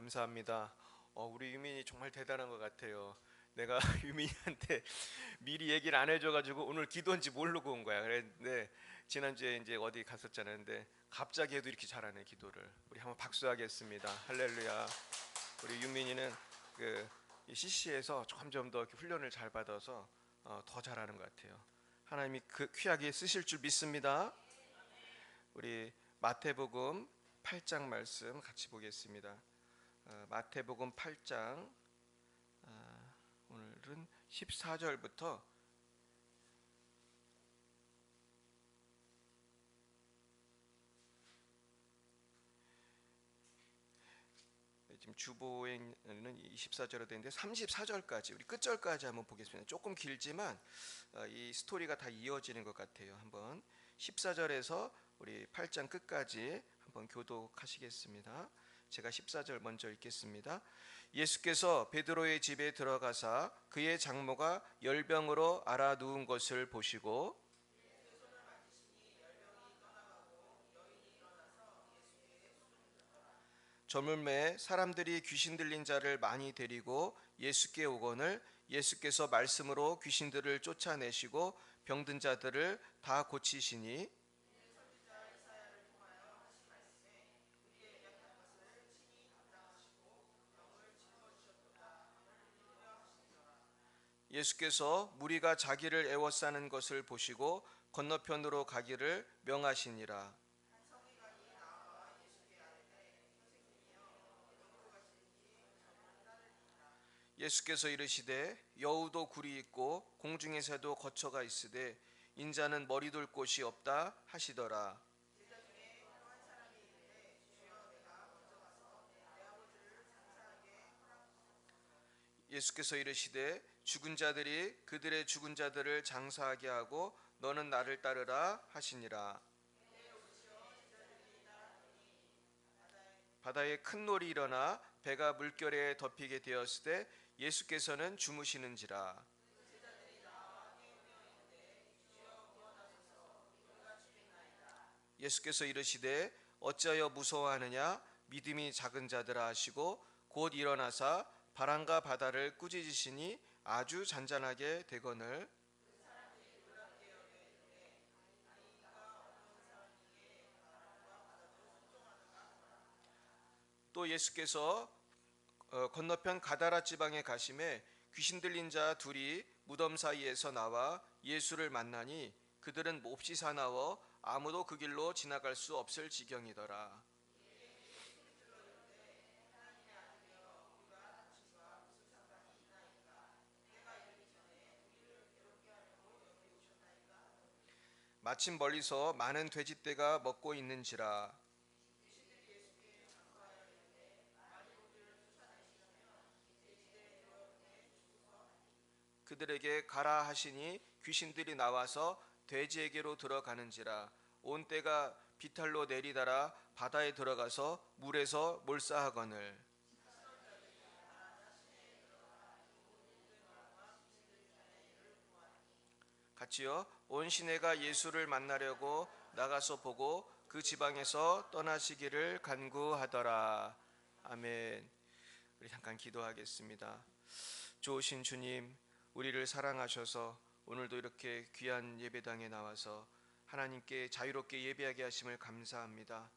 감사합니다. 우리 유민이 정말 대단한 것 같아요. 내가 유민이한테 미리 얘기를 안 해줘가지고 오늘 기도인지 모르고 온 거야. 그랬는데 지난주에 이제 어디 갔었잖아요. 근데 갑자기 해도 이렇게 잘하네 기도를. 우리 한번 박수하겠습니다. 할렐루야. 우리 유민이는 이 CC에서 점점 더 이렇게 훈련을 잘 받아서 더 잘하는 것 같아요. 하나님이 그 귀하게 쓰실 줄 믿습니다. 우리 마태복음 8장 말씀 같이 보겠습니다. 마태복음 8장 오늘은 14절부터 지금 주보에는 24절로 되는데 34절까지 우리 끝절까지 한번 보겠습니다. 조금 길지만 이 스토리가 다 이어지는 것 같아요. 한번 14절에서 우리 8장 끝까지 한번 교독하시겠습니다. 제가 14절 먼저 읽겠습니다. 예수께서 베드로의 집에 들어가사 그의 장모가 열병으로 앓아 누운 것을 보시고 저물매 사람들이 귀신 들린 자를 많이 데리고 예수께 오거늘 예수께서 말씀으로 귀신들을 쫓아내시고 병든 자들을 다 고치시니 예수께서 무리가 자기를 애워싸는 것을 보시고 건너편으로 가기를 명하시니라. 예수께서 이르시되 여우도 굴이 있고 공중에서도 거처가 있으되 인자는 머리 둘 곳이 없다 하시더라. 예수께서 이르시되 죽은 자들이 그들의 죽은 자들을 장사하게 하고 너는 나를 따르라 하시니라. 바다에 큰 놀이 일어나 배가 물결에 덮이게 되었을 때 예수께서는 주무시는지라. 예수께서 이르시되 어찌하여 무서워하느냐 믿음이 작은 자들아 하시고 곧 일어나사 바람과 바다를 꾸짖으시니 아주 잔잔하게 되거늘 또 예수께서 건너편 가다라 지방에 가심에 귀신 들린 자 둘이 무덤 사이에서 나와 예수를 만나니 그들은 몹시 사나워 아무도 그 길로 지나갈 수 없을 지경이더라. 마침 멀리서 많은 돼지떼가 먹고 있는지라. 그들에게 가라 하시니 귀신들이 나와서 돼지에게로 들어가는지라. 온 떼가 비탈로 내리달아 바다에 들어가서 물에서 몰사하거늘 같이요 온 시내가 예수를 만나려고 나가서 보고 그 지방에서 떠나시기를 간구하더라. 아멘. 우리 잠깐 기도하겠습니다. 좋으신 주님, 우리를 사랑하셔서 오늘도 이렇게 귀한 예배당에 나와서 하나님께 자유롭게 예배하게 하심을 감사합니다.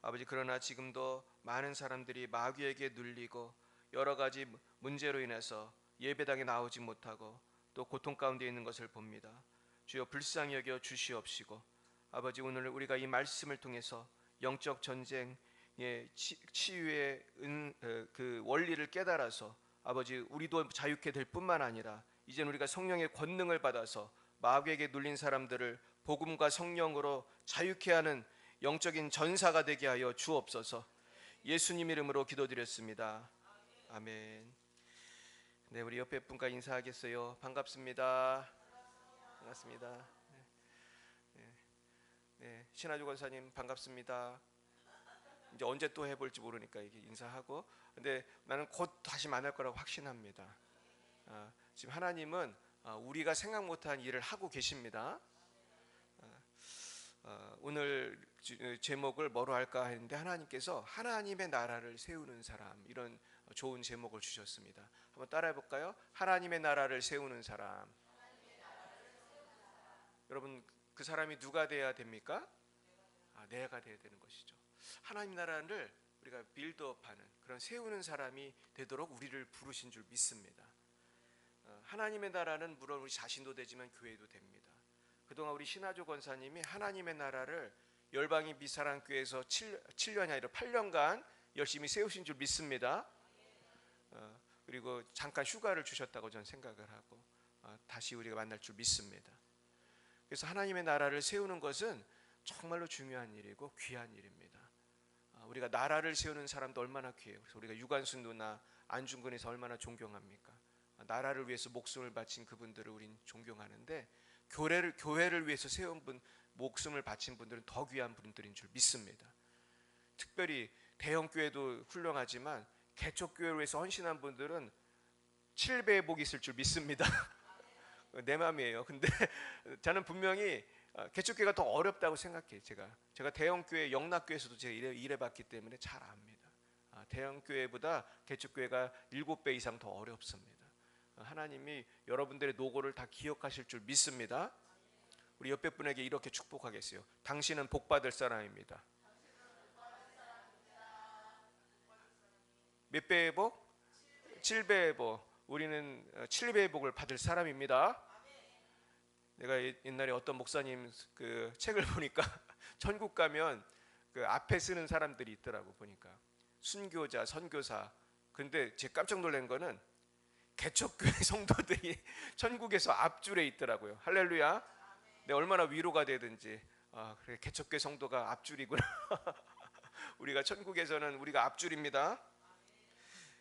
아버지, 그러나 지금도 많은 사람들이 마귀에게 눌리고 여러 가지 문제로 인해서 예배당에 나오지 못하고 또 고통 가운데 있는 것을 봅니다. 주여 불쌍히 여겨 주시옵시고 아버지, 오늘 우리가 이 말씀을 통해서 영적 전쟁의 치유의 그 원리를 깨달아서 아버지, 우리도 자유케 될 뿐만 아니라 이제는 우리가 성령의 권능을 받아서 마귀에게 눌린 사람들을 복음과 성령으로 자유케 하는 영적인 전사가 되게 하여 주옵소서. 예수님 이름으로 기도드렸습니다. 아멘. 네, 우리 옆에 분과 인사하겠어요. 반갑습니다. 반갑습니다. 네, 신하주 권사님 반갑습니다. 이제 언제 또 해볼지 모르니까 이게 인사하고, 근데 나는 곧 다시 만날 거라고 확신합니다. 지금 하나님은 우리가 생각 못한 일을 하고 계십니다. 오늘 제목을 뭐로 할까 했는데 하나님께서 하나님의 나라를 세우는 사람, 이런 좋은 제목을 주셨습니다. 한번 따라해 볼까요? 하나님의 나라를 세우는 사람. 여러분, 그 사람이 누가 돼야 됩니까? 내가 돼야 되는 것이죠. 하나님 나라를 우리가 빌드업하는, 그런 세우는 사람이 되도록 우리를 부르신 줄 믿습니다. 하나님의 나라는 물론 우리 자신도 되지만 교회도 됩니다. 그동안 우리 신하조 권사님이 하나님의 나라를 열방이 미사랑교회에서 7년이 아니라 8년간 열심히 세우신 줄 믿습니다. 그리고 잠깐 휴가를 주셨다고 저는 생각을 하고 다시 우리가 만날 줄 믿습니다. 그래서 하나님의 나라를 세우는 것은 정말로 중요한 일이고 귀한 일입니다. 우리가 나라를 세우는 사람도 얼마나 귀해요. 그래서 우리가 유관순 누나, 안중근에서 얼마나 존경합니까? 나라를 위해서 목숨을 바친 그분들을 우린 존경하는데, 교회를 위해서 세운 분, 목숨을 바친 분들은 더 귀한 분들인 줄 믿습니다. 특별히 대형 교회도 훌륭하지만 개척교회를 위해서 헌신한 분들은 7배의 복이 있을 줄 믿습니다. 내 마음이에요. 근데 저는 분명히 개척교회가 더 어렵다고 생각해요. 제가 대형교회, 영락교회에서도 제가 일해봤기 때문에 잘 압니다. 대형교회보다 개척교회가 7배 이상 더 어렵습니다. 하나님이 여러분들의 노고를 다 기억하실 줄 믿습니다. 우리 옆에 분에게 이렇게 축복하겠어요. 당신은 복받을 사람입니다. 몇 배의 복? 7배의 복. 우리는 7배의 복을 받을 사람입니다. 내가 옛날에 어떤 목사님 그 책을 보니까 천국 가면 그 앞에 쓰는 사람들이 있더라고. 보니까 순교자, 선교사. 근데 제가 깜짝 놀란 거는 개척교회 성도들이 천국에서 앞줄에 있더라고요. 할렐루야. 내 얼마나 위로가 되든지. 그래, 개척교회 성도가 앞줄이구나. 우리가 천국에서는 우리가 앞줄입니다.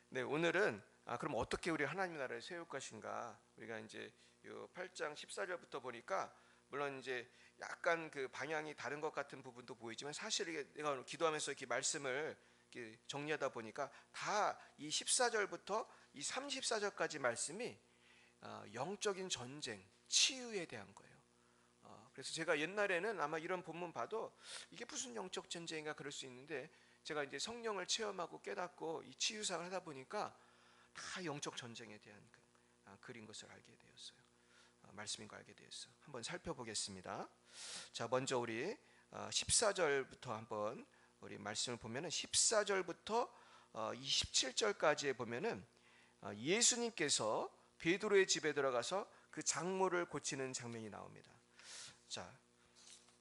네, 오늘은 그럼 어떻게 우리 하나님 나라를 세울 것인가? 우리가 이제 8장 14절부터 보니까 물론 이제 약간 그 방향이 다른 것 같은 부분도 보이지만, 사실 이게 내가 기도하면서 이렇게 말씀을 이렇게 정리하다 보니까 다 이 14절부터 이 34절까지 말씀이 영적인 전쟁, 치유에 대한 거예요. 그래서 제가 옛날에는 아마 이런 본문 봐도 이게 무슨 영적 전쟁인가 그럴 수 있는데, 제가 이제 성령을 체험하고 깨닫고 이 치유사를 하다 보니까 다 영적 전쟁에 대한 글인 것을 알게 되었어요. 말씀인 거 알게 되었어요. 한번 살펴보겠습니다. 자, 먼저 우리 14절부터 한번 우리 말씀을 보면은 14절부터 27절까지에 보면은 예수님께서 베드로의 집에 들어가서 그 장모를 고치는 장면이 나옵니다. 자,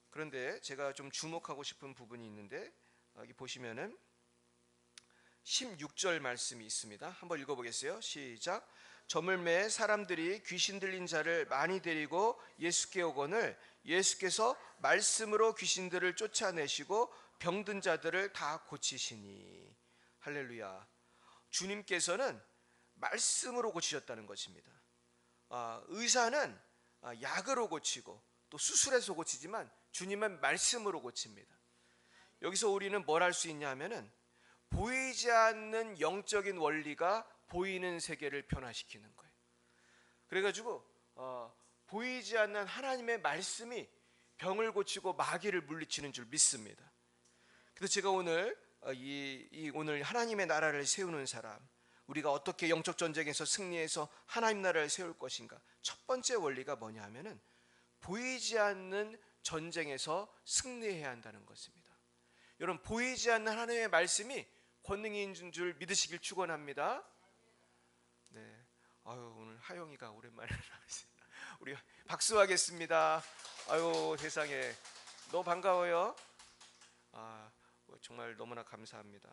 그런데 제가 좀 주목하고 싶은 부분이 있는데, 여기 보시면은 16절 말씀이 있습니다. 한번 읽어보겠어요. 시작. 저물매 사람들이 귀신 들린 자를 많이 데리고 예수께 오거늘 예수께서 말씀으로 귀신들을 쫓아내시고 병든 자들을 다 고치시니. 할렐루야. 주님께서는 말씀으로 고치셨다는 것입니다. 의사는 약으로 고치고 또 수술해서 고치지만 주님은 말씀으로 고칩니다. 여기서 우리는 뭘 할 수 있냐 하면은 보이지 않는 영적인 원리가 보이는 세계를 변화시키는 거예요. 그래가지고 보이지 않는 하나님의 말씀이 병을 고치고 마귀를 물리치는 줄 믿습니다. 그래서 제가 오늘 오늘 하나님의 나라를 세우는 사람, 우리가 어떻게 영적 전쟁에서 승리해서 하나님 나라를 세울 것인가, 첫 번째 원리가 뭐냐 하면은 보이지 않는 전쟁에서 승리해야 한다는 것입니다. 여러분, 보이지 않는 하나님의 말씀이 권능이 있는 줄 믿으시길 축원합니다. 네, 오늘 하영이가 오랜만에 나왔습니다. 우리 박수하겠습니다. 아유, 세상에 너무 반가워요. 정말 너무나 감사합니다.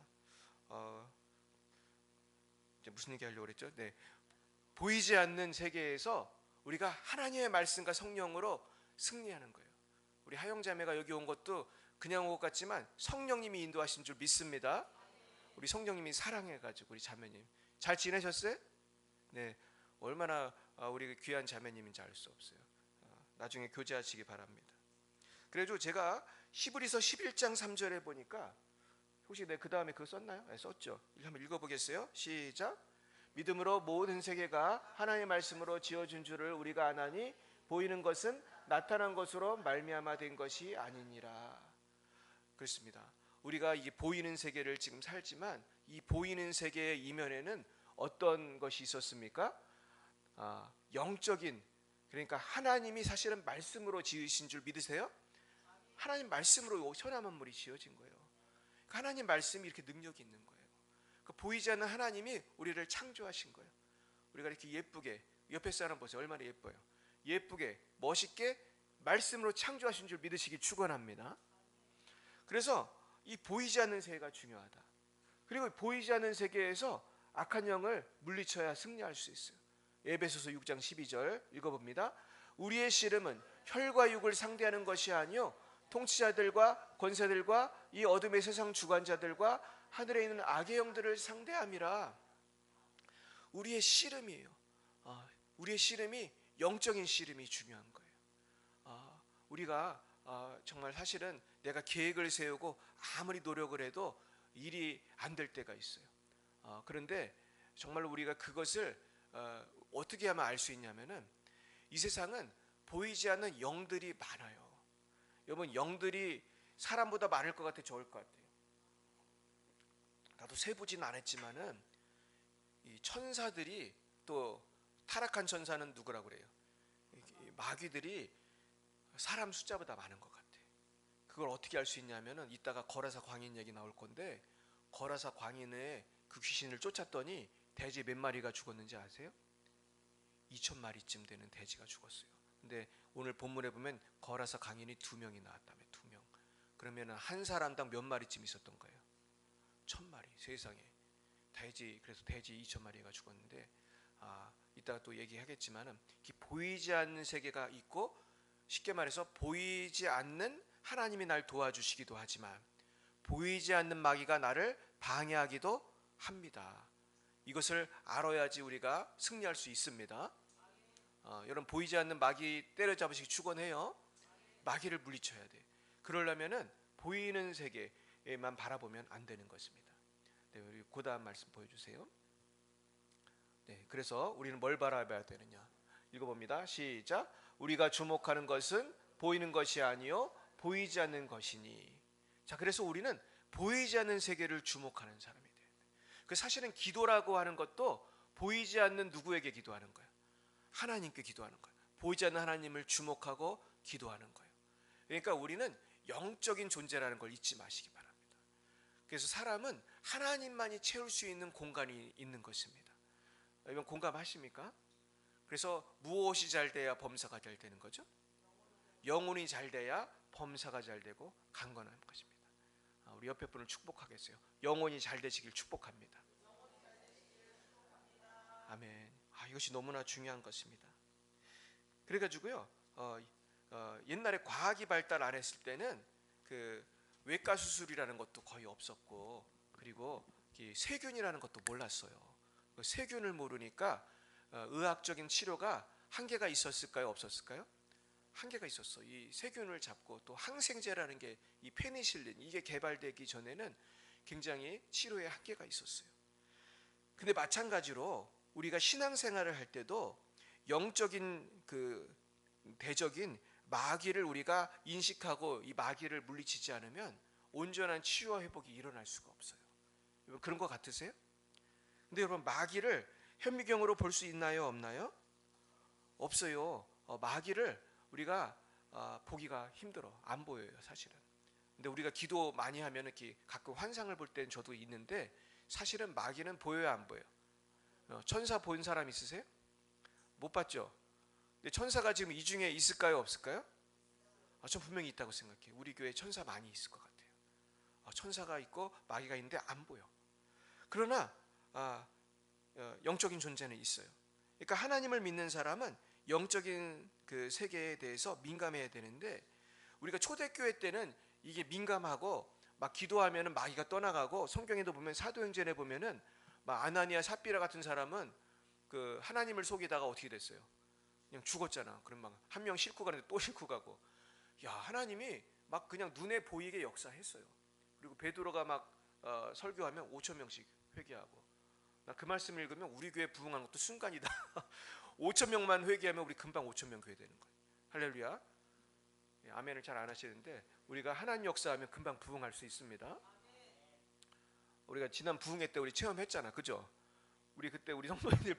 이제 무슨 얘기 하려고 그랬죠? 네, 보이지 않는 세계에서 우리가 하나님의 말씀과 성령으로 승리하는 거예요. 우리 하영자매가 여기 온 것도 그냥 온 것 같지만 성령님이 인도하신 줄 믿습니다. 우리 성령님이 사랑해가지고 우리 자매님 잘 지내셨어요? 네, 얼마나 우리 귀한 자매님인지 알 수 없어요. 나중에 교제하시기 바랍니다. 그래도 제가 히브리서 11장 3절에 보니까, 혹시 그 다음에 그거 썼나요? 네, 썼죠. 한번 읽어보겠어요. 시작. 믿음으로 모든 세계가 하나님의 말씀으로 지어진 줄을 우리가 아나니 보이는 것은 나타난 것으로 말미암아 된 것이 아니니라. 그렇습니다. 우리가 이 보이는 세계를 지금 살지만 이 보이는 세계의 이면에는 어떤 것이 있었습니까? 영적인, 그러니까 하나님이 사실은 말씀으로 지으신 줄 믿으세요? 하나님 말씀으로 천하 만물이 지어진 거예요. 하나님 말씀이 이렇게 능력이 있는 거예요. 보이지 않는 하나님이 우리를 창조하신 거예요. 우리가 이렇게 예쁘게, 옆에 사람 보세요. 얼마나 예뻐요. 예쁘게 멋있게 말씀으로 창조하신 줄 믿으시기 축원합니다. 그래서 이 보이지 않는 세계가 중요하다. 그리고 보이지 않는 세계에서 악한 영을 물리쳐야 승리할 수 있어요. 에베소서 6장 12절 읽어봅니다. 우리의 씨름은 혈과 육을 상대하는 것이 아니요 통치자들과 권세들과 이 어둠의 세상 주관자들과 하늘에 있는 악의 영들을 상대함이라. 우리의 씨름이에요. 우리의 씨름이 영적인 씨름이 중요한 거예요. 우리가 정말 사실은 내가 계획을 세우고 아무리 노력을 해도 일이 안 될 때가 있어요. 그런데 정말 우리가 그것을 어떻게 하면 알 수 있냐면은 이 세상은 보이지 않는 영들이 많아요. 여러분, 영들이 사람보다 많을 것 같아, 적을 것 같아요? 나도 세보진 않았지만은 이 천사들이, 또 타락한 천사는 누구라고 그래요? 마귀들이 사람 숫자보다 많은 것 같아. 그걸 어떻게 알 수 있냐면은 이따가 거라사 광인 얘기 나올 건데, 거라사 광인의 그 귀신을 쫓았더니 돼지 몇 마리가 죽었는지 아세요? 2,000마리쯤 되는 돼지가 죽었어요. 근데 오늘 본문에 보면 거라사 광인이 2명이 나왔다며. 2명. 그러면 한 사람당 몇 마리쯤 있었던 거예요? 1,000마리. 세상에. 그래서 돼지 2,000마리가 죽었는데, 이따가 또 얘기하겠지만은 보이지 않는 세계가 있고, 쉽게 말해서 보이지 않는 하나님이 날 도와주시기도 하지만 보이지 않는 마귀가 나를 방해하기도 합니다. 이것을 알아야지 우리가 승리할 수 있습니다. 여러분, 보이지 않는 마귀 때려잡으시기 축원해요. 마귀를 물리쳐야 돼. 그러려면은 보이는 세계에만 바라보면 안 되는 것입니다. 네, 우리 그다음 말씀 보여주세요. 네, 그래서 우리는 뭘 바라봐야 되느냐? 읽어봅니다. 시작. 우리가 주목하는 것은 보이는 것이 아니요 보이지 않는 것이니. 자, 그래서 우리는 보이지 않는 세계를 주목하는 사람이 돼요. 그 사실은 기도라고 하는 것도 보이지 않는 누구에게 기도하는 거예요? 하나님께 기도하는 거예요. 보이지 않는 하나님을 주목하고 기도하는 거예요. 그러니까 우리는 영적인 존재라는 걸 잊지 마시기 바랍니다. 그래서 사람은 하나님만이 채울 수 있는 공간이 있는 것입니다. 여러분, 공감하십니까? 그래서 무엇이 잘 돼야 범사가 잘 되는 거죠? 영혼이 잘 돼야 범사가 잘 되고 강건한 것입니다. 우리 옆에 분을 축복하겠어요. 영혼이 잘 되시길 축복합니다. 아멘. 이것이 너무나 중요한 것입니다. 그래가지고요, 옛날에 과학이 발달 안 했을 때는 그 외과 수술이라는 것도 거의 없었고, 그리고 세균이라는 것도 몰랐어요. 세균을 모르니까 의학적인 치료가 한계가 있었을까요? 없었을까요? 한계가 있었어. 이 세균을 잡고, 또 항생제라는 게, 이 페니실린, 이게 개발되기 전에는 굉장히 치료에 한계가 있었어요. 근데 마찬가지로 우리가 신앙생활을 할 때도 영적인 그 대적인 마귀를 우리가 인식하고 이 마귀를 물리치지 않으면 온전한 치유와 회복이 일어날 수가 없어요. 여러분, 그런 것 같으세요? 근데 여러분, 마귀를 현미경으로 볼 수 있나요? 없나요? 없어요. 마귀를 우리가 보기가 힘들어. 안 보여요, 사실은. 근데 우리가 기도 많이 하면 이렇게 가끔 환상을 볼 때는 저도 있는데, 사실은 마귀는 보여요, 안 보여요? 천사 본 사람 있으세요? 못 봤죠? 근데 천사가 지금 이 중에 있을까요, 없을까요? 전 분명히 있다고 생각해요. 우리 교회에 천사 많이 있을 것 같아요. 천사가 있고 마귀가 있는데 안 보여. 그러나 영적인 존재는 있어요. 그러니까 하나님을 믿는 사람은 영적인 그 세계에 대해서 민감해야 되는데, 우리가 초대교회 때는 이게 민감하고 막 기도하면은 마귀가 떠나가고, 성경에도 보면 사도행전에 보면은 막 아나니아 삽비라 같은 사람은 그 하나님을 속이다가 어떻게 됐어요? 그냥 죽었잖아. 그럼 막 한 명 싣고 가는데 또 싣고 가고. 야, 하나님이 막 그냥 눈에 보이게 역사했어요. 그리고 베드로가 막 설교하면 5,000명씩 회개하고. 나 그 말씀 읽으면 우리 교회 부흥한 것도 순간이다. 5,000명만 회개하면 우리 금방 5,000명 교회 되는 거예요. 할렐루야. 아멘을 잘 안 하시는데 우리가 하나님 역사하면 금방 부흥할 수 있습니다. 우리가 지난 부흥회 때 우리 체험했잖아, 그죠? 우리 그때 우리 성도님들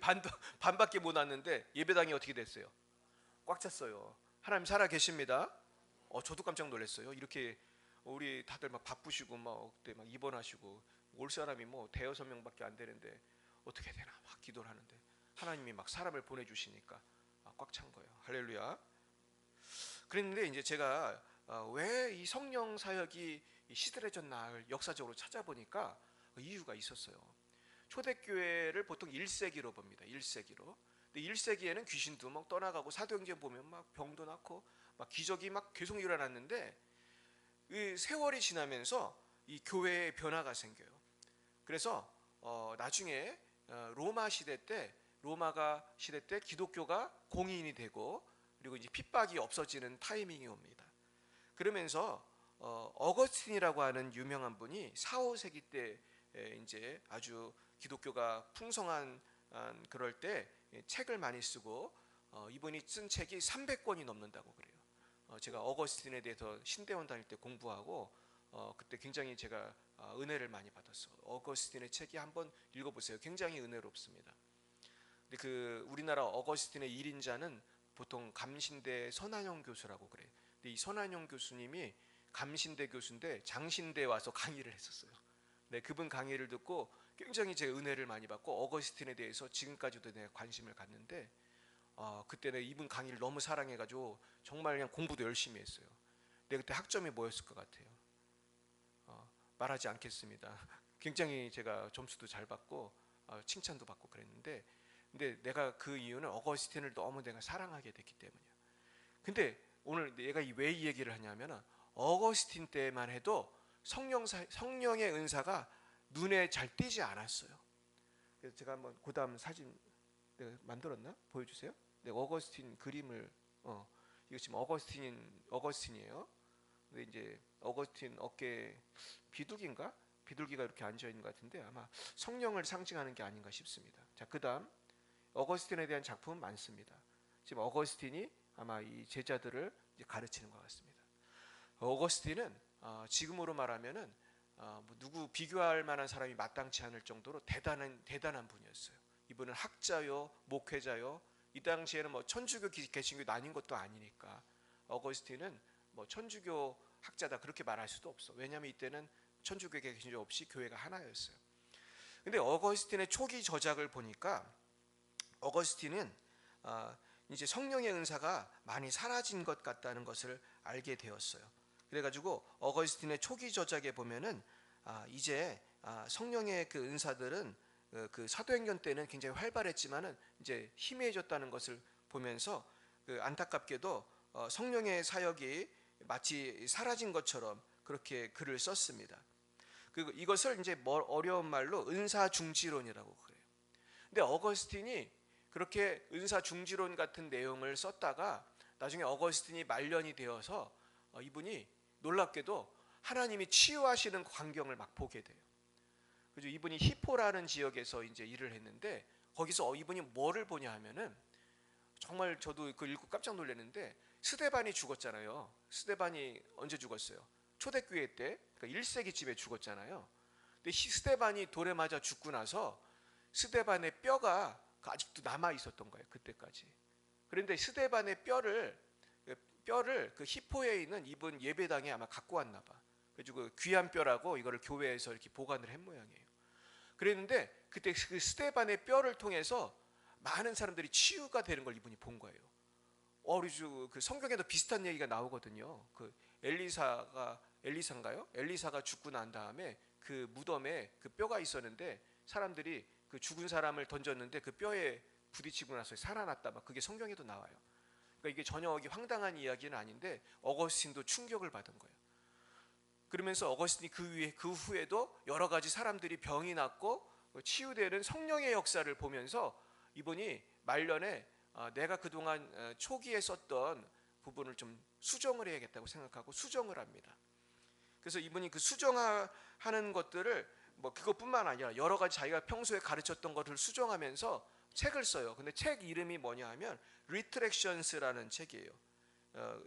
반밖에 못 왔는데 예배당이 어떻게 됐어요? 꽉 찼어요. 하나님 살아 계십니다. 저도 깜짝 놀랐어요. 이렇게 우리 다들 막 바쁘시고 막 그때 막 입원하시고 올 사람이 뭐 대여섯 명밖에 안 되는데 어떻게 되나 막 기도를 하는데 하나님이 막 사람을 보내주시니까 꽉 찬 거예요. 할렐루야. 그랬는데 이제 제가 왜 이 성령 사역이 시들해졌나 역사적으로 찾아보니까 이유가 있었어요. 초대교회를 보통 1세기로 봅니다. 1세기로. 근데 1세기에는 귀신도 막 떠나가고 사도행전 보면 막 병도 낫고 막 기적이 막 계속 일어났는데 이 세월이 지나면서 이 교회에 변화가 생겨요. 그래서 나중에 로마 시대 때 기독교가 공인이 되고 그리고 이제 핍박이 없어지는 타이밍이 옵니다. 그러면서 어거스틴이라고 하는 유명한 분이 4, 5세기 때 이제 아주 기독교가 풍성한 그럴 때 책을 많이 쓰고 이분이 쓴 책이 300권이 넘는다고 그래요. 제가 어거스틴에 대해서 신대원 다닐 때 공부하고 그때 굉장히 제가 은혜를 많이 받았어요. 어거스틴의 책이 한번 읽어보세요. 굉장히 은혜롭습니다. 근데 그 우리나라 어거스틴의 1인자는 보통 감신대 선한영 교수라고 그래요. 근데 이 선한영 교수님이 감신대 교수인데 장신대에 와서 강의를 했었어요. 네, 그분 강의를 듣고 굉장히 제 은혜를 많이 받고 어거스틴에 대해서 지금까지도 내가 관심을 갖는데 그때는 이분 강의를 너무 사랑해가지고 정말 그냥 공부도 열심히 했어요. 근데 그때 학점이 뭐였을 것 같아요? 말하지 않겠습니다. 굉장히 제가 점수도 잘 받고 칭찬도 받고 그랬는데 근데 내가 그 이유는 어거스틴을 너무 내가 사랑하게 됐기 때문이에요. 근데 오늘 내가 왜 이 얘기를 하냐면 어거스틴 때만 해도 성령의 은사가 눈에 잘 띄지 않았어요. 그래서 제가 한번 그 다음 사진 내가 만들었나? 보여주세요. 네, 어거스틴 그림을 이거 지금 어거스틴이에요. 근데 이제 어거스틴 어깨 비둘기인가? 비둘기가 이렇게 앉아 있는 것 같은데 아마 성령을 상징하는 게 아닌가 싶습니다. 자, 그다음 어거스틴에 대한 작품은 많습니다. 지금 어거스틴이 아마 이 제자들을 가르치는 것 같습니다. 어거스틴은 지금으로 말하면은 뭐 누구 비교할 만한 사람이 마땅치 않을 정도로 대단한 분이었어요. 이분은 학자요, 목회자요. 이 당시에는 뭐 천주교, 개신교 나뉜 것도 아니니까 어거스틴은 뭐 천주교 학자다 그렇게 말할 수도 없어. 왜냐하면 이때는 천주교, 개신교 없이 교회가 하나였어요. 근데 어거스틴의 초기 저작을 보니까 어거스틴은 이제 성령의 은사가 많이 사라진 것 같다는 것을 알게 되었어요. 그래가지고 어거스틴의 초기 저작에 보면은 이제 성령의 그 은사들은 그 사도행전 때는 굉장히 활발했지만은 이제 희미해졌다는 것을 보면서 그 안타깝게도 성령의 사역이 마치 사라진 것처럼 그렇게 글을 썼습니다. 그리고 이것을 이제 어려운 말로 은사중지론이라고 그래요. 근데 어거스틴이 그렇게 은사중지론 같은 내용을 썼다가 나중에 어거스틴이 말년이 되어서 이분이 놀랍게도 하나님이 치유하시는 광경을 막 보게 돼요. 그래서 이분이 히포라는 지역에서 이제 일을 했는데 거기서 이분이 뭐를 보냐 하면은 정말 저도 그 읽고 깜짝 놀랐는데 스데반이 죽었잖아요. 스데반이 언제 죽었어요? 초대교회 때, 그러니까 1세기쯤에 죽었잖아요. 근데 스데반이 돌에 맞아 죽고 나서 스데반의 뼈가 아직도 남아 있었던 거예요. 그때까지. 그런데 스데반의 뼈를 그 히포에 있는 이분 예배당에 아마 갖고 왔나 봐. 그래가지고 귀한 뼈라고 이거를 교회에서 이렇게 보관을 한 모양이에요. 그랬는데 그때 그 스데반의 뼈를 통해서 많은 사람들이 치유가 되는 걸 이분이 본 거예요. 그 성경에도 비슷한 얘기가 나오거든요. 그 엘리사인가요? 엘리사가 죽고 난 다음에 그 무덤에 그 뼈가 있었는데 사람들이 그 죽은 사람을 던졌는데 그 뼈에 부딪히고 나서 살아났다. 막 그게 성경에도 나와요. 그러니까 이게 전혀 황당한 이야기는 아닌데 어거스틴도 충격을 받은 거예요. 그러면서 어거스틴이 그 후에도 여러 가지 사람들이 병이 낫고 치유되는 성령의 역사를 보면서 이분이 말년에 내가 그동안 초기에 썼던 부분을 좀 수정을 해야겠다고 생각하고 수정을 합니다. 그래서 이분이 그 수정하는 것들을 뭐 그것뿐만 아니라 여러 가지 자기가 평소에 가르쳤던 것을 수정하면서 책을 써요. 근데 책 이름이 뭐냐 하면 Retractions라는 책이에요.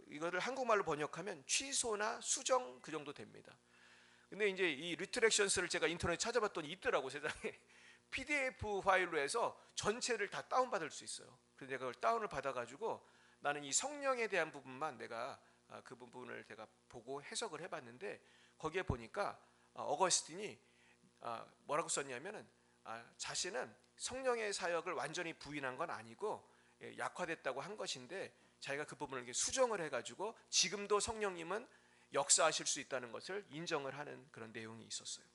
이거를 한국말로 번역하면 취소나 수정 그 정도 됩니다. 근데 이제 이 리트랙션스를 제가 인터넷에 찾아봤더니 있더라고, 세상에. PDF 파일로 해서 전체를 다 다운받을 수 있어요. 그래서 내가 그걸 다운을 받아가지고 나는 이 성령에 대한 부분만 내가 그 부분을 제가 보고 해석을 해봤는데, 거기에 보니까 어거스틴이 뭐라고 썼냐면은 자신은 성령의 사역을 완전히 부인한 건 아니고 약화됐다고 한 것인데, 자기가 그 부분을 이렇게 수정을 해가지고 지금도 성령님은 역사하실 수 있다는 것을 인정을 하는 그런 내용이 있었어요.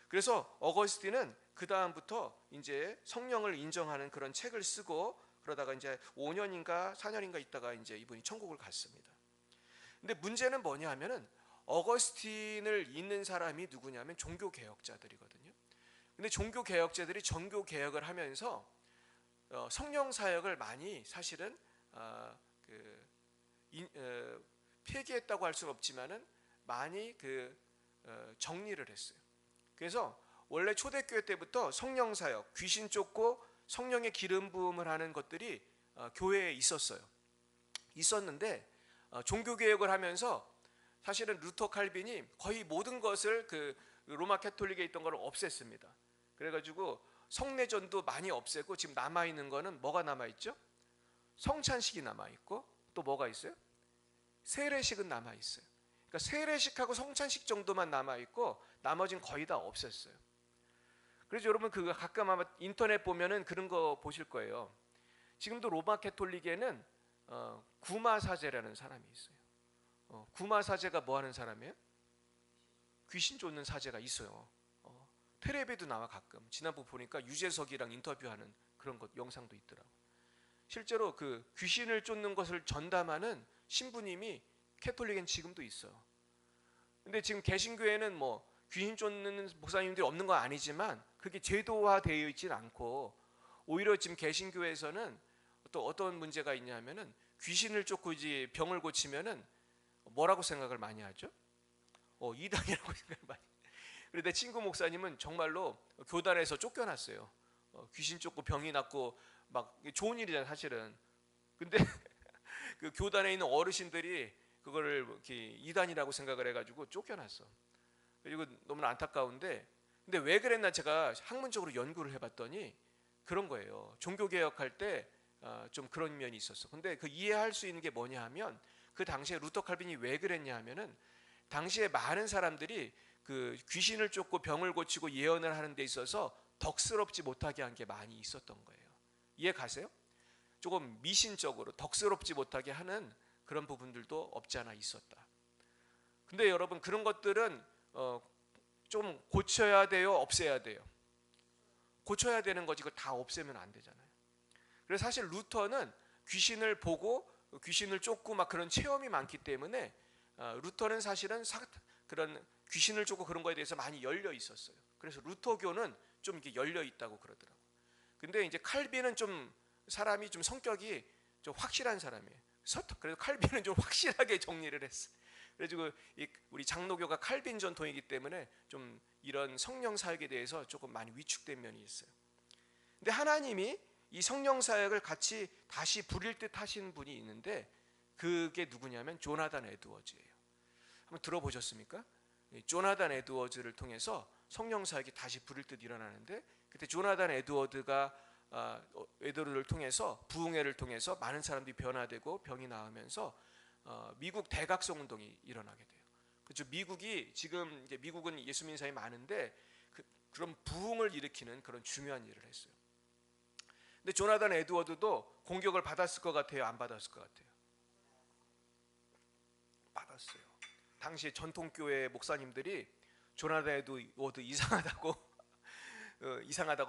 그래서 어거스틴은 그 다음부터 이제 성령을 인정하는 그런 책을 쓰고, 그러다가 이제 5년인가 4년인가 있다가 이제 이분이 천국을 갔습니다. 근데 문제는 뭐냐 하면은 어거스틴을 잇는 사람이 누구냐면 종교 개혁자들이거든요. 근데 종교 개혁자들이 종교 개혁을 하면서 성령 사역을 많이 사실은 폐기했다고 할 수는 없지만은 많이 정리를 했어요. 그래서 원래 초대교회 때부터 성령 사역, 귀신 쫓고 성령의 기름 부음을 하는 것들이 교회에 있었는데 종교 개혁을 하면서 사실은 루터 칼빈이 거의 모든 것을 그 로마 캐톨릭에 있던 걸 없앴습니다. 그래가지고 성례전도 많이 없애고 지금 남아 있는 거는 뭐가 남아 있죠? 성찬식이 남아 있고, 또 뭐가 있어요? 세례식은 남아 있어요. 그러니까 세례식하고 성찬식 정도만 남아 있고 나머지는 거의 다 없앴어요. 그래서 여러분 그 가끔 아마 인터넷 보면은 그런 거 보실 거예요. 지금도 로마 캐톨릭에는 구마 사제라는 사람이 있어요. 구마 사제가 뭐 하는 사람이에요? 귀신 쫓는 사제가 있어요. 텔레비도 나와 가끔. 지난번 보니까 유재석이랑 인터뷰하는 그런 것 영상도 있더라고. 실제로 그 귀신을 쫓는 것을 전담하는 신부님이 캐톨릭엔 지금도 있어요. 근데 지금 개신교회는 뭐 귀신 쫓는 목사님들이 없는 건 아니지만 그게 제도화되어 있지는 않고, 오히려 지금 개신교회에서는 또 어떤 문제가 있냐면은 귀신을 쫓고 이제 병을 고치면은 뭐라고 생각을 많이 하죠? 이단이라고 생각을 많이. 그런데 내 친구 목사님은 정말로 교단에서 쫓겨났어요. 귀신 쫓고 병이 낫고 막 좋은 일이잖아요, 사실은. 근데 그 교단에 있는 어르신들이 그거를 이렇게 이단이라고 생각을 해가지고 쫓겨났어. 그리고 너무나 안타까운데, 근데 왜 그랬나 제가 학문적으로 연구를 해봤더니 그런 거예요. 종교 개혁할 때 좀 그런 면이 있었어. 근데 그 이해할 수 있는 게 뭐냐 하면, 그 당시에 루터 칼빈이 왜 그랬냐 하면은 당시에 많은 사람들이 그 귀신을 쫓고 병을 고치고 예언을 하는 데 있어서 덕스럽지 못하게 한 게 많이 있었던 거예요. 이해 가세요? 조금 미신적으로 덕스럽지 못하게 하는 그런 부분들도 없지 않아 있었다. 근데 여러분 그런 것들은 좀 고쳐야 돼요, 없애야 돼요? 고쳐야 되는 거지. 그걸 다 없애면 안 되잖아요. 그래서 사실 루터는 귀신을 보고 귀신을 쫓고 막 그런 체험이 많기 때문에 루터는 사실은 그런 귀신을 쫓고 그런 거에 대해서 많이 열려 있었어요. 그래서 루터교는 좀 이렇게 열려 있다고 그러더라고요. 근데 이제 칼빈은 좀 사람이 좀 성격이 좀 확실한 사람이에요. 그래서 칼빈은 좀 확실하게 정리를 했어요. 그래가지고 우리 장로교가 칼빈 전통이기 때문에 좀 이런 성령 사역에 대해서 조금 많이 위축된 면이 있어요. 근데 하나님이 이 성령 사역을 같이 다시 부릴 듯 하신 분이 있는데, 그게 누구냐면 조나단 에드워즈예요. 한번 들어보셨습니까? 조나단 에드워즈를 통해서 성령 사역이 다시 부릴 듯 일어나는데, 그때 조나단 에드워드가 에드워드를 통해서 부흥회를 통해서 많은 사람들이 변화되고 병이 나으면서 미국 대각성 운동이 일어나게 돼요. 그렇죠. 지금 이제 미국은 예수 믿는 사람이 많은데 그런 부흥을 일으키는 그런 중요한 일을 했어요. 근데 조나단 에드워드도 공격을 받았을 것 같아요, 안 받았을 것 같아요? 받았어요. 당시에 전통교회 목사님들이 조나단 에드워드 이상하다고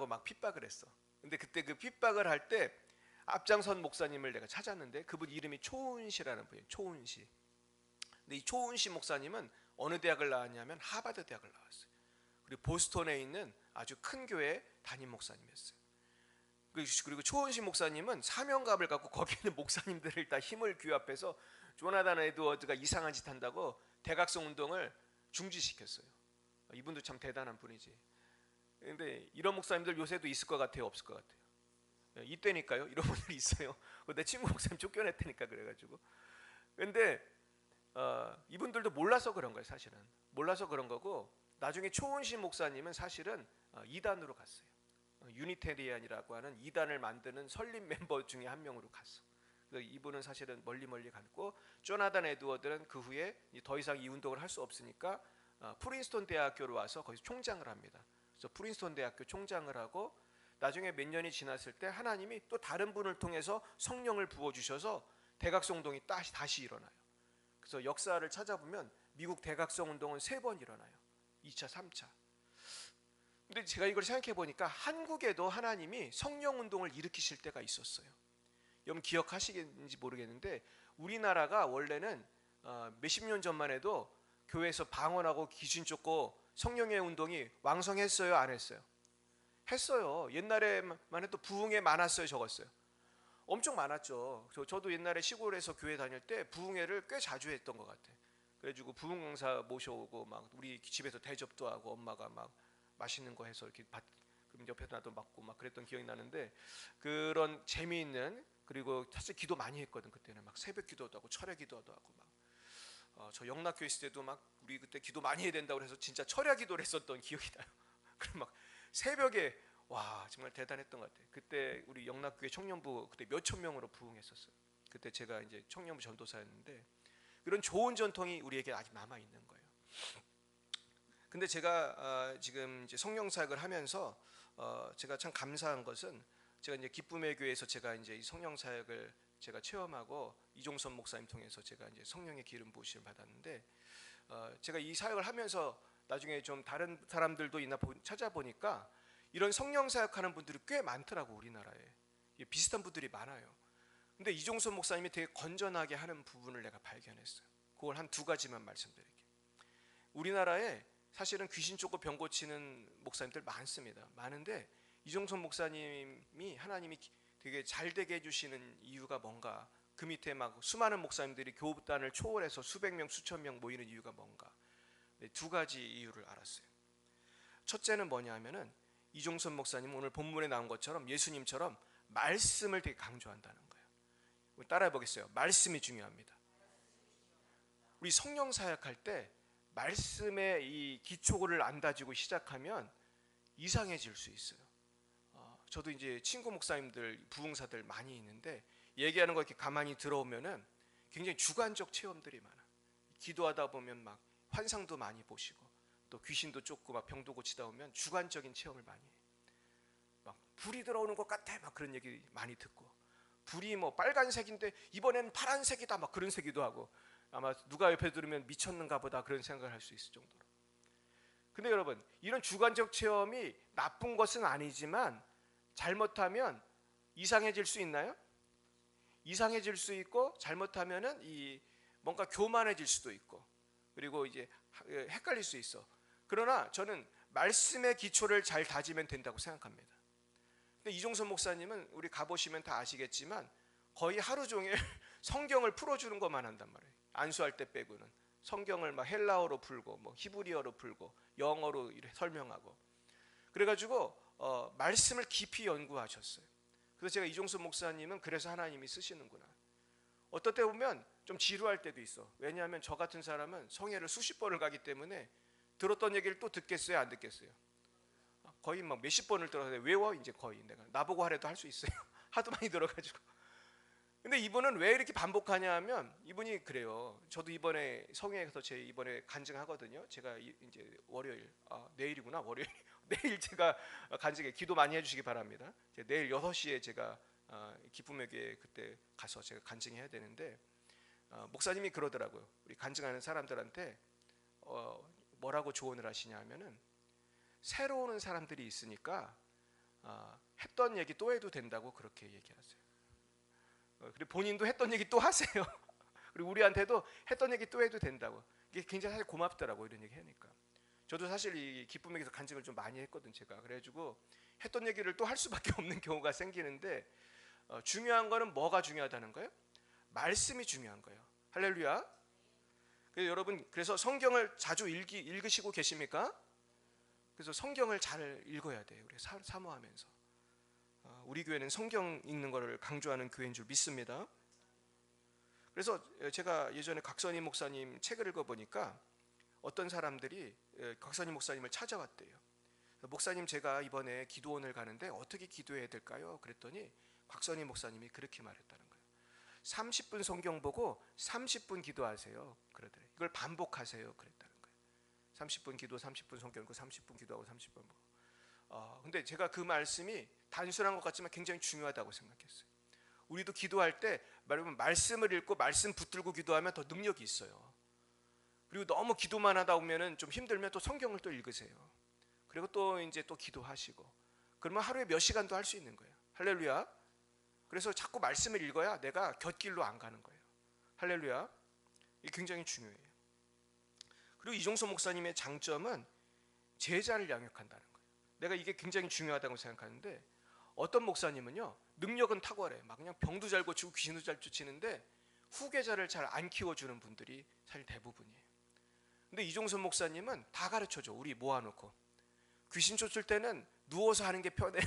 막 핍박을 했어. 근데 그때 그 핍박을 할 때 앞장선 목사님을 내가 찾았는데, 그분 이름이 초은시라는 분이에요. 초은시. 근데 이 초은시 목사님은 어느 대학을 나왔냐면 하버드 대학을 나왔어요. 그리고 보스턴에 있는 아주 큰 교회 담임 목사님이었어요. 그리고 초은시 목사님은 사명감을 갖고 거기 있는 목사님들을 다 힘을 규합해서 조나단 에드워드가 이상한 짓 한다고 대각성 운동을 중지시켰어요. 이분도 참 대단한 분이지. 근데 이런 목사님들 요새도 있을 것 같아요, 없을 것 같아요? 이때니까요. 이런 분들이 있어요. 내 친구 목사님 쫓겨냈다니까. 그래가지고 근데 이분들도 몰라서 그런 거예요. 사실은 몰라서 그런 거고, 나중에 초은신 목사님은 사실은 이단으로 갔어요. 유니테리안이라고 하는 이단을 만드는 설립 멤버 중에 한 명으로 갔어. 그래서 이분은 사실은 멀리 갔고, 조나단 에드워드는 그 후에 더 이상 이 운동을 할 수 없으니까 프린스턴 대학교로 와서 거기서 총장을 합니다. 그래서 프린스턴 대학교 총장을 하고, 나중에 몇 년이 지났을 때 하나님이 또 다른 분을 통해서 성령을 부어주셔서 대각성 운동이 다시 일어나요. 그래서 역사를 찾아보면 미국 대각성 운동은 3번 일어나요. 2차, 3차. 근데 제가 이걸 생각해 보니까 한국에도 하나님이 성령 운동을 일으키실 때가 있었어요. 여러분 기억하시겠는지 모르겠는데, 우리나라가 원래는 몇십 년 전만 해도 교회에서 방언하고 귀신 쫓고 성령의 운동이 왕성했어요, 안 했어요? 했어요. 옛날에만 해도 부흥회 많았어요, 적었어요? 엄청 많았죠. 저도 옛날에 시골에서 교회 다닐 때 부흥회를 꽤 자주 했던 것 같아요. 그래가지고 부흥 강사 모셔오고 막 우리 집에서 대접도 하고, 엄마가 막 맛있는 거 해서 이렇게 그럼 옆에 나도 맡고 막 그랬던 기억이 나는데, 그런 재미있는, 그리고 사실 기도 많이 했거든. 그때는 막 새벽 기도도 하고 철야 기도도 하고 막 저 영락교 있을 때도 막 우리 그때 기도 많이 해야 된다고 해서 진짜 철야 기도를 했었던 기억이 나요. 그럼 막 새벽에, 와 정말 대단했던 것 같아요. 그때 우리 영락교회 청년부 그때 몇천 명으로 부흥했었어요. 그때 제가 이제 청년부 전도사였는데, 그런 좋은 전통이 우리에게 아직 남아 있는 거예요. 근데 제가 지금 이제 성령 사역을 하면서 제가 참 감사한 것은, 제가 이제 기쁨의 교회에서 제가 이제 이 성령 사역을 제가 체험하고 이종선 목사님 통해서 제가 이제 성령의 기름 부으심을 받았는데, 제가 이 사역을 하면서 나중에 좀 다른 사람들도 있나 찾아보니까 이런 성령 사역하는 분들이 꽤 많더라고. 우리나라에 비슷한 분들이 많아요. 근데 이종선 목사님이 되게 건전하게 하는 부분을 내가 발견했어요. 그걸 한 2가지만 말씀드릴게요. 우리나라에 사실은 귀신 쫓고 병 고치는 목사님들 많습니다. 많은데 이종선 목사님이 하나님이 되게 잘 되게 해주시는 이유가 뭔가, 그 밑에 막 수많은 목사님들이 교단을 초월해서 수백 명 수천 명 모이는 이유가 뭔가, 2가지 이유를 알았어요. 첫째는 뭐냐 하면은, 이종선 목사님은 오늘 본문에 나온 것처럼 예수님처럼 말씀을 되게 강조한다는 거예요. 따라해 보겠어요. 말씀이 중요합니다. 우리 성령 사역할 때 말씀의 이 기초를 안 다지고 시작하면 이상해질 수 있어요. 저도 이제 친구 목사님들, 부흥사들 많이 있는데, 얘기하는 거 이렇게 가만히 들어오면은 굉장히 주관적 체험들이 많아. 기도하다 보면 막 환상도 많이 보시고, 또 귀신도 쫓고 막 병도 고치다 보면 주관적인 체험을 많이 해. 막 불이 들어오는 것 같아, 막 그런 얘기 많이 듣고, 불이 뭐 빨간색인데 이번에는 파란색이다, 막 그런 색이도 하고, 아마 누가 옆에 들으면 미쳤는가 보다 그런 생각을 할 수 있을 정도로. 근데 여러분, 이런 주관적 체험이 나쁜 것은 아니지만 잘못하면 이상해질 수 있나요? 이상해질 수 있고, 잘못하면은 이 뭔가 교만해질 수도 있고, 그리고 이제 헷갈릴 수 있어. 그러나 저는 말씀의 기초를 잘 다지면 된다고 생각합니다. 근데 이종선 목사님은 우리 가보시면 다 아시겠지만 거의 하루 종일 성경을 풀어주는 것만 한단 말이에요. 안수할 때 빼고는 성경을 막 헬라어로 풀고, 뭐 히브리어로 풀고, 영어로 설명하고, 그래가지고 말씀을 깊이 연구하셨어요. 그래서 제가 이종선 목사님은 그래서 하나님이 쓰시는구나. 어떨 때 보면 좀 지루할 때도 있어. 왜냐하면 저 같은 사람은 성회를 수십 번을 가기 때문에 들었던 얘기를 또 듣겠어요, 안 듣겠어요? 거의 막 몇십 번을 들어서 외워. 이제 거의 내가 나보고 하래도 할 수 있어요. 하도 많이 들어가지고. 근데 이분은 왜 이렇게 반복하냐 하면, 이분이 그래요. 저도 이번에 성회에서 제 이번에 간증하거든요. 제가 이제 월요일, 내일이구나, 월요일. 내일 제가 간증에 기도 많이 해주시기 바랍니다. 내일 6시에 제가 기쁨의 교회 그때 가서 제가 간증해야 되는데, 목사님이 그러더라고요. 우리 간증하는 사람들한테 뭐라고 조언을 하시냐 하면은, 새로 오는 사람들이 있으니까 했던 얘기 또 해도 된다고 그렇게 얘기하세요. 그리고 본인도 했던 얘기 또 하세요. 그리고 우리한테도 했던 얘기 또 해도 된다고. 이게 굉장히 사실 고맙더라고, 이런 얘기 하니까. 저도 사실 이 기쁨에게서 간증을 좀 많이 했거든, 제가. 그래가지고 했던 얘기를 또 할 수밖에 없는 경우가 생기는데, 중요한 거는 뭐가 중요하다는 거예요? 말씀이 중요한 거예요. 할렐루야. 그래서 여러분, 그래서 성경을 자주 읽으시고 계십니까? 그래서 성경을 잘 읽어야 돼요. 우리 사모하면서. 우리 교회는 성경 읽는 것을 강조하는 교회인 줄 믿습니다. 그래서 제가 예전에 각선희 목사님 책을 읽어보니까 어떤 사람들이 각선희 목사님을 찾아왔대요. 목사님, 제가 이번에 기도원을 가는데 어떻게 기도해야 될까요? 그랬더니 각선희 목사님이 그렇게 말했다는 거예요. 30분 성경 보고 30분 기도하세요. 그러더래요. 이걸 반복하세요. 그랬다는 거예요. 30분 기도, 30분 성경 읽고 30분 기도하고 30분 보고. 근데 제가 그 말씀이 단순한 것 같지만 굉장히 중요하다고 생각했어요. 우리도 기도할 때 말씀을 읽고 말씀 붙들고 기도하면 더 능력이 있어요. 그리고 너무 기도만 하다 보면은 좀 힘들면 또 성경을 또 읽으세요. 그리고 또 이제 또 기도하시고, 그러면 하루에 몇 시간도 할 수 있는 거예요. 할렐루야. 그래서 자꾸 말씀을 읽어야 내가 곁길로 안 가는 거예요. 할렐루야. 이게 굉장히 중요해요. 그리고 이종서 목사님의 장점은 제자를 양육한다는 거예요. 내가 이게 굉장히 중요하다고 생각하는데, 어떤 목사님은요, 능력은 탁월해. 막 그냥 병도 잘 고치고 귀신도 잘 쫓치는데 후계자를 잘 안 키워주는 분들이 사실 대부분이에요. 근데 이종선 목사님은 다 가르쳐줘. 우리 모아놓고 귀신 쫓을 때는 누워서 하는 게 편해.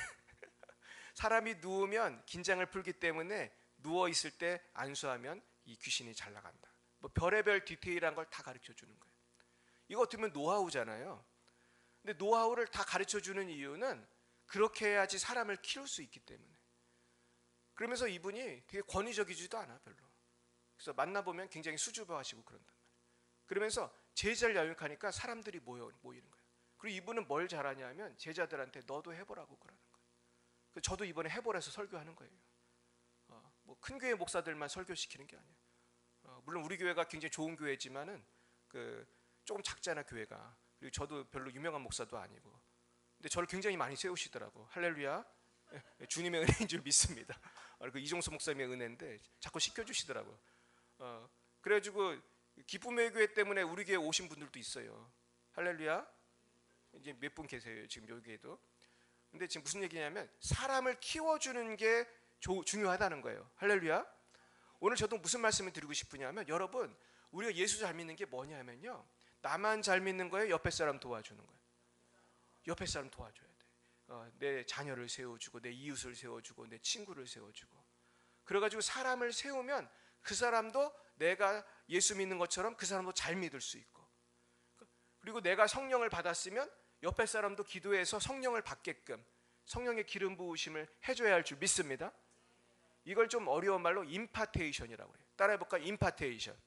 사람이 누우면 긴장을 풀기 때문에 누워 있을 때 안수하면 이 귀신이 잘 나간다. 뭐 별의별 디테일한 걸 다 가르쳐 주는 거예요. 이거 어떻게 보면 노하우잖아요. 근데 노하우를 다 가르쳐 주는 이유는 그렇게 해야지 사람을 키울 수 있기 때문에. 그러면서 이분이 되게 권위적이지도 않아, 별로. 그래서 만나보면 굉장히 수줍어하시고 그런단 말이에요. 그러면서 제자를 양육하니까 사람들이 모이는 거예요. 그리고 이분은 뭘 잘하냐면 제자들한테 너도 해보라고 그러는 거예요. 그래서 저도 이번에 해보라서 설교하는 거예요. 뭐 큰 교회 목사들만 설교시키는 게 아니에요. 물론 우리 교회가 굉장히 좋은 교회지만은 조금 작잖아, 교회가. 그리고 저도 별로 유명한 목사도 아니고. 근데 저를 굉장히 많이 세우시더라고. 할렐루야. 주님의 은혜인 줄 믿습니다. 그 이종수 목사님의 은혜인데 자꾸 시켜주시더라고요. 그래가지고 기쁨의 교회 때문에 우리 교회 오신 분들도 있어요. 할렐루야. 이제 몇 분 계세요, 지금 여기에도. 근데 지금 무슨 얘기냐면 사람을 키워주는 게 중요하다는 거예요. 할렐루야. 오늘 저도 무슨 말씀을 드리고 싶으냐면, 여러분, 우리가 예수 잘 믿는 게 뭐냐면요, 나만 잘 믿는 거예요, 옆에 사람 도와주는 거예요. 옆에 사람 도와줘야 돼. 내 자녀를 세워주고, 내 이웃을 세워주고, 내 친구를 세워주고. 그래가지고 사람을 세우면 그 사람도 내가 예수 믿는 것처럼 그 사람도 잘 믿을 수 있고, 그리고 내가 성령을 받았으면 옆에 사람도 기도해서 성령을 받게끔 성령의 기름 부으심을 해줘야 할 줄 믿습니다. 이걸 좀 어려운 말로 임파테이션이라고 해요. 따라해볼까? 임파테이션.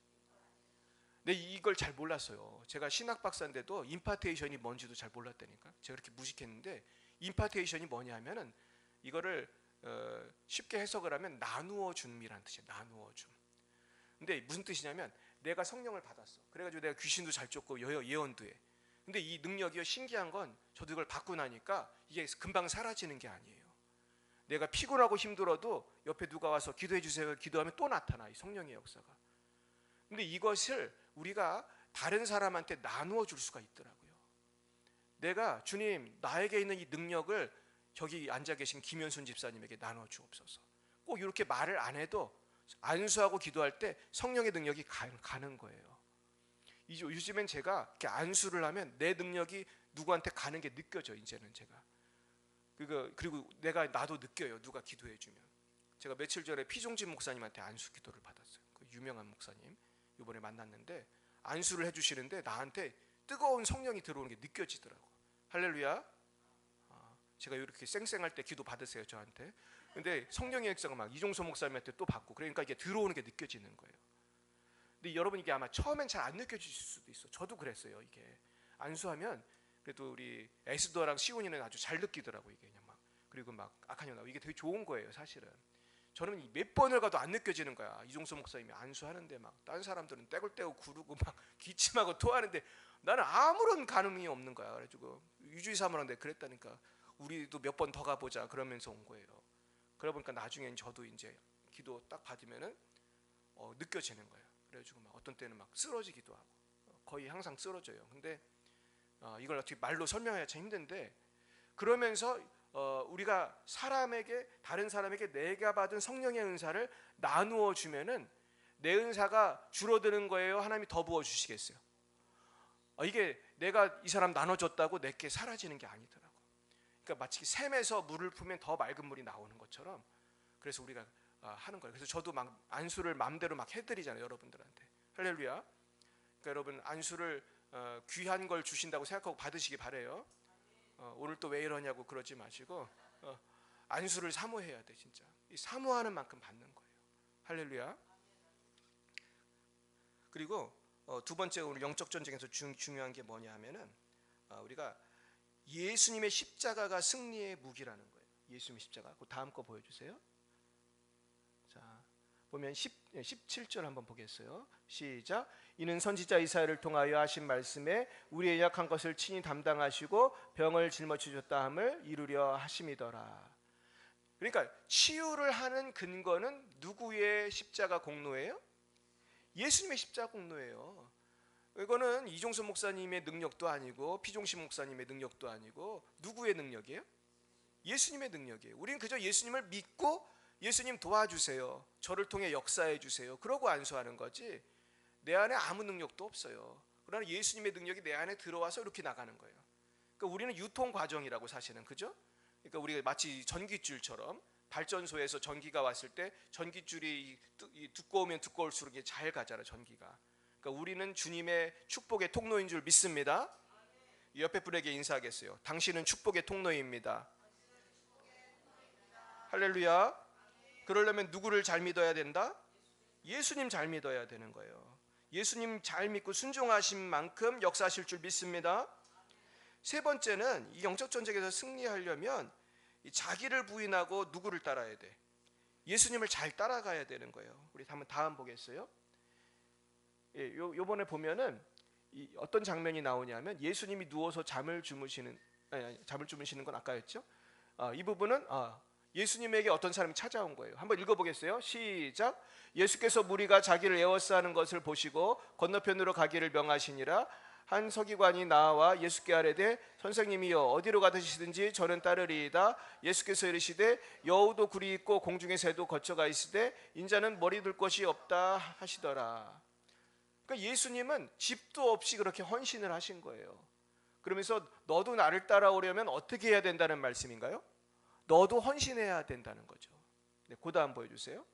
근데 이걸 잘 몰랐어요. 제가 신학 박사인데도 임파테이션이 뭔지도 잘 몰랐다니까. 제가 그렇게 무식했는데, 임파테이션이 뭐냐면은 이거를 쉽게 해석을 하면 나누어 줌이라는 뜻이에요. 나누어 줌. 근데 무슨 뜻이냐면, 내가 성령을 받았어. 그래가지고 내가 귀신도 잘 쫓고 예언도 해. 근데 이 능력이 신기한 건, 저도 이걸 받고 나니까 이게 금방 사라지는 게 아니에요. 내가 피곤하고 힘들어도 옆에 누가 와서 기도해 주세요. 기도하면 또 나타나, 이 성령의 역사가. 근데 이것을 우리가 다른 사람한테 나누어 줄 수가 있더라고요. 내가 주님, 나에게 있는 이 능력을 저기 앉아 계신 김현순 집사님에게 나눠 주옵소서. 꼭 이렇게 말을 안 해도 안수하고 기도할 때 성령의 능력이 가는 거예요. 요즘엔 제가 이렇게 안수를 하면 내 능력이 누구한테 가는 게 느껴져. 이제는 제가 그리고 나도 느껴요, 누가 기도해 주면. 제가 며칠 전에 피종진 목사님한테 안수 기도를 받았어요. 그 유명한 목사님 이번에 만났는데 안수를 해주시는데 나한테 뜨거운 성령이 들어오는 게 느껴지더라고. 할렐루야. 제가 이렇게 쌩쌩할 때 기도 받으세요, 저한테. 근데 성령의 역사가 막 이종소 목사님한테 또 받고, 그러니까 이게 들어오는 게 느껴지는 거예요. 근데 여러분, 이게 아마 처음엔 잘 안 느껴질 수도 있어. 저도 그랬어요. 이게 안수하면 그래도 우리 에스더랑 시온이는 아주 잘 느끼더라고, 이게 그냥 막. 그리고 막 아카니오 나오고, 이게 되게 좋은 거예요, 사실은. 저는 몇 번을 가도 안 느껴지는 거야. 이종소 목사님이 안수하는데 막 다른 사람들은 떼굴 떼고 구르고 막 기침하고 토하는데 나는 아무런 감흥이 없는 거야. 그래가지고 유주의 사모한테 그랬다니까. 우리도 몇 번 더 가보자 그러면서 온 거예요. 그러다 보니까 나중엔 저도 이제 기도 딱 받으면은 느껴지는 거예요. 그래가지고 막 어떤 때는 막 쓰러지기도 하고, 거의 항상 쓰러져요. 근데 이걸 어떻게 말로 설명해야 참 힘든데, 그러면서 우리가 다른 사람에게 내가 받은 성령의 은사를 나누어 주면은 내 은사가 줄어드는 거예요, 하나님이 더 부어 주시겠어요? 이게 내가 이 사람 나눠줬다고 내게 사라지는 게 아니더라고. 그러니까 마치 샘에서 물을 푸면 더 맑은 물이 나오는 것처럼, 그래서 우리가 하는 거예요. 그래서 저도 막 안수를 마음대로 막 해드리잖아요, 여러분들한테. 할렐루야. 그러니까 여러분 안수를 귀한 걸 주신다고 생각하고 받으시기 바래요. 오늘 또 왜 이러냐고 그러지 마시고 안수를 사모해야 돼. 진짜 이 사모하는 만큼 받는 거예요. 할렐루야. 그리고 두 번째 오늘 영적 전쟁에서 중요한 게 뭐냐 하면은 우리가 예수님의 십자가가 승리의 무기라는 거예요. 예수님의 십자가. 그 다음 거 보여주세요. 자, 보면 17절 한번 보겠어요. 시작. 이는 선지자 이사야를 통하여 하신 말씀에 우리의 약한 것을 친히 담당하시고 병을 짊어지셨다 함을 이루려 하심이더라. 그러니까 치유를 하는 근거는 누구의 십자가 공로예요? 예수님의 십자가 공로예요. 이거는 이종수 목사님의 능력도 아니고 피종신 목사님의 능력도 아니고 누구의 능력이에요? 예수님의 능력이에요. 우리는 그저 예수님을 믿고 예수님 도와주세요, 저를 통해 역사해 주세요, 그러고 안수하는 거지 내 안에 아무 능력도 없어요. 그러나 예수님의 능력이 내 안에 들어와서 이렇게 나가는 거예요. 그러니까 우리는 유통 과정이라고 사실은, 그죠? 그러니까 우리가 마치 전기줄처럼 발전소에서 전기가 왔을 때 전기줄이 두꺼우면 두꺼울수록 잘 가잖아, 전기가. 그러니까 우리는 주님의 축복의 통로인 줄 믿습니다. 옆에 분에게 인사하겠어요. 당신은 축복의 통로입니다. 할렐루야. 그러려면 누구를 잘 믿어야 된다? 예수님 잘 믿어야 되는 거예요. 예수님 잘 믿고 순종하신 만큼 역사하실 줄 믿습니다. 세 번째는 이 영적 전쟁에서 승리하려면 자기를 부인하고 누구를 따라야 돼? 예수님을 잘 따라가야 되는 거예요. 우리 한번 다음 보겠어요. 요번에 보면은 어떤 장면이 나오냐면 예수님이 누워서 잠을 주무시는 건 아까였죠? 이 부분은 예수님에게 어떤 사람이 찾아온 거예요. 한번 읽어보겠어요. 시작. 예수께서 무리가 자기를 에워싸는 것을 보시고 건너편으로 가기를 명하시니라. 한 서기관이 나와 예수께 아뢰되 선생님이여 어디로 가시든지 저는 따르리이다. 예수께서 이르시되 여우도 굴이 있고 공중의 새도 거처가 있으되 인자는 머리 둘 곳이 없다 하시더라. 그러니까 예수님은 집도 없이 그렇게 헌신을 하신 거예요. 그러면서 너도 나를 따라오려면 어떻게 해야 된다는 말씀인가요? 너도 헌신해야 된다는 거죠. 네, 그 다음 보여주세요.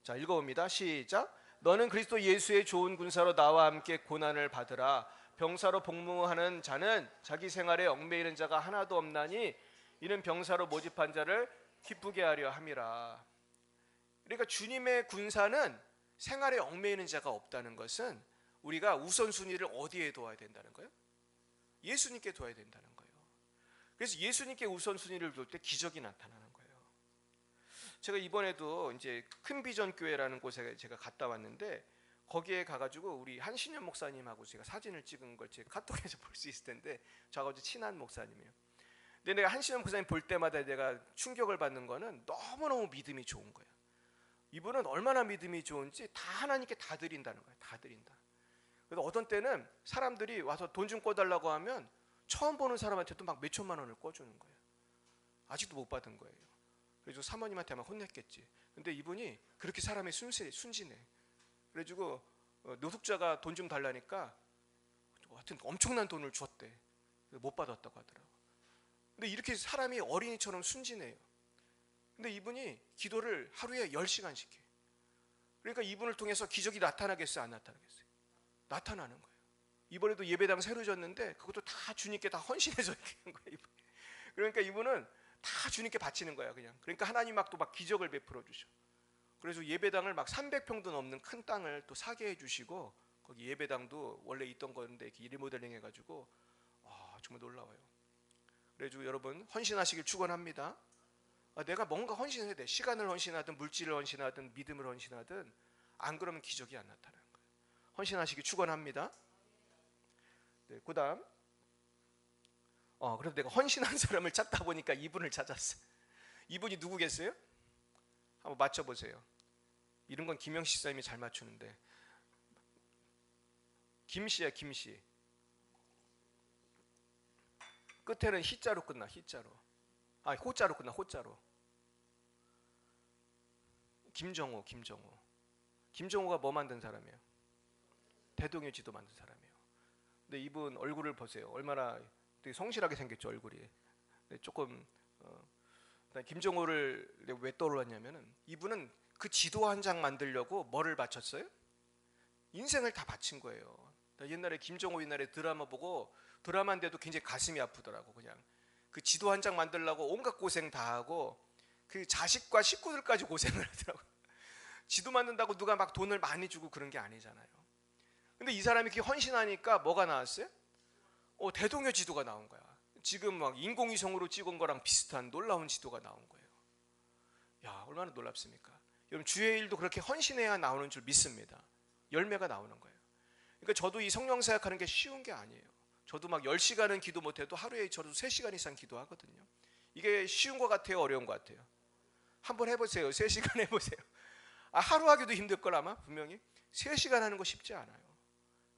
자, 읽어봅니다. 시작. 너는 그리스도 예수의 좋은 군사로 나와 함께 고난을 받으라. 병사로 복무하는 자는 자기 생활에 얽매이는 자가 하나도 없나니 이는 병사로 모집한 자를 기쁘게 하려 함이라. 그러니까 주님의 군사는 생활에 얽매이는 자가 없다는 것은 우리가 우선순위를 어디에 둬야 된다는 거예요? 예수님께 둬야 된다는 거예요. 그래서 예수님께 우선순위를 둘 때 기적이 나타나는 거예요. 제가 이번에도 이제 큰 비전 교회라는 곳에 제가 갔다 왔는데 거기에 가가지고 우리 한신현 목사님하고 제가 사진을 찍은 걸 제가 카톡에서 볼 수 있을 텐데 저하고 아주 친한 목사님이에요. 근데 내가 한신현 목사님 볼 때마다 내가 충격을 받는 거는 너무너무 믿음이 좋은 거예요. 이분은 얼마나 믿음이 좋은지 다 하나님께 다 드린다는 거예요. 다 드린다. 그래서 어떤 때는 사람들이 와서 돈 좀 꿔달라고 하면 처음 보는 사람한테도 막 몇천만 원을 꿔주는 거예요. 아직도 못 받은 거예요. 그래서 사모님한테 막 혼냈겠지. 근데 이분이 그렇게 사람이 순진해. 그래가지고 노숙자가 돈 좀 달라니까 하여튼 엄청난 돈을 줬대. 못 받았다고 하더라고. 근데 이렇게 사람이 어린이처럼 순진해요. 근데 이분이 기도를 하루에 10시간씩 해. 그러니까 이분을 통해서 기적이 나타나겠어요? 안 나타나겠어요? 나타나는 거예요. 이번에도 예배당 새로 졌는데 그것도 다 주님께 다 헌신해서 이렇게 한 거예요. 그러니까 이분은 다 주님께 바치는 거야 그냥. 그러니까 하나님 막 또 막 기적을 베풀어 주셔. 그래서 예배당을 막 300평도 넘는 큰 땅을 또 사게 해주시고 거기 예배당도 원래 있던 건데 이렇게 리모델링 해가지고 정말 놀라워요. 그래가지고 여러분 헌신하시길 축원합니다. 내가 뭔가 헌신해야 돼. 시간을 헌신하든 물질을 헌신하든 믿음을 헌신하든 안 그러면 기적이 안 나타나는 거예요. 헌신하시길 축원합니다. 네, 그다음 그래서 내가 헌신한 사람을 찾다 보니까 이분을 찾았어요. 이분이 누구겠어요? 한번 맞춰보세요. 이런 건 김영식 사님이 잘 맞추는데 김씨야 김씨. 끝에는 희자로 끝나. 희자로. 호자로 끝나. 호자로. 김정호. 김정호가 뭐 만든 사람이에요? 대동의 지도 만든 사람이에요. 근데 이분 얼굴을 보세요. 얼마나 되게 성실하게 생겼죠 얼굴이. 조금 김정호를 왜 떠올랐냐면은 이분은 그 지도 한 장 만들려고 뭐를 바쳤어요? 인생을 다 바친 거예요. 옛날에 김정호 옛날에 드라마 보고 드라마인데도 굉장히 가슴이 아프더라고. 그냥 그 지도 한 장 만들려고 온갖 고생 다 하고 그 자식과 식구들까지 고생을 하더라고. 지도 만든다고 누가 막 돈을 많이 주고 그런 게 아니잖아요. 근데 이 사람이 그렇게 헌신하니까 뭐가 나왔어요? 대동여 지도가 나온 거야. 지금 막 인공위성으로 찍은 거랑 비슷한 놀라운 지도가 나온 거예요. 야, 얼마나 놀랍습니까? 여러분, 주의 일도 그렇게 헌신해야 나오는 줄 믿습니다. 열매가 나오는 거예요. 그러니까 저도 이 성령 사역하는 게 쉬운 게 아니에요. 저도 막 10시간은 기도 못해도 하루에 저도 3시간 이상 기도하거든요. 이게 쉬운 것 같아요? 어려운 것 같아요? 한번 해보세요. 3시간 해보세요. 하루 하기도 힘들 걸 아마 분명히 3시간 하는 거 쉽지 않아요.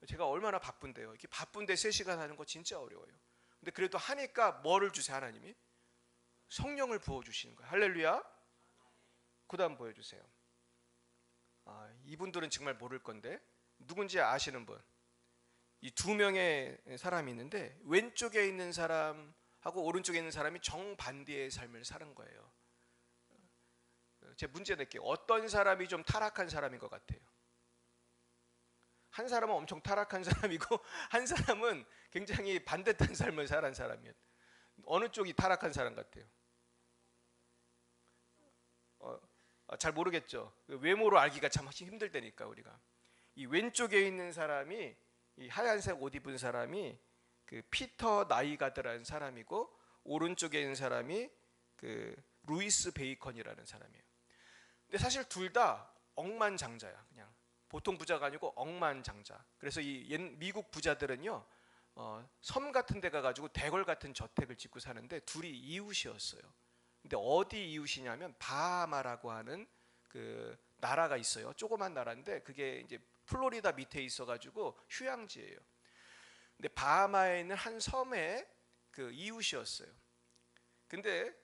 제가 얼마나 바쁜데요. 이렇게 바쁜데 3시간 하는 거 진짜 어려워요. 근데 그래도 하니까 뭐를 주세요? 하나님이 성령을 부어주시는 거예요. 할렐루야. 그 다음 보여주세요. 이분들은 정말 모를 건데 누군지 아시는 분? 이 2명의 사람이 있는데 왼쪽에 있는 사람하고 오른쪽에 있는 사람이 정반대의 삶을 사는 거예요. 제 문제 낼게요. 어떤 사람이 좀 타락한 사람인 것 같아요? 한 사람은 엄청 타락한 사람이고 한 사람은 굉장히 반듯한 삶을 살은 사람이에요. 어느 쪽이 타락한 사람 같아요? 잘 모르겠죠. 외모로 알기가 참 힘들다니까 우리가. 이 왼쪽에 있는 사람이 이 하얀색 옷 입은 사람이 그 피터 나이가드라는 사람이고 오른쪽에 있는 사람이 그 루이스 베이컨이라는 사람이에요. 근데 사실 둘 다 억만장자야. 그냥 보통 부자가 아니고 억만장자. 그래서 이 미국 부자들은요 섬 같은 데 가가지고 대궐 같은 저택을 짓고 사는데 둘이 이웃이었어요. 근데 어디 이웃이냐면 바하마라고 하는 그 나라가 있어요. 조그만 나라인데 그게 이제 플로리다 밑에 있어가지고 휴양지예요. 근데 바하마에 있는 한 섬의 그 이웃이었어요. 근데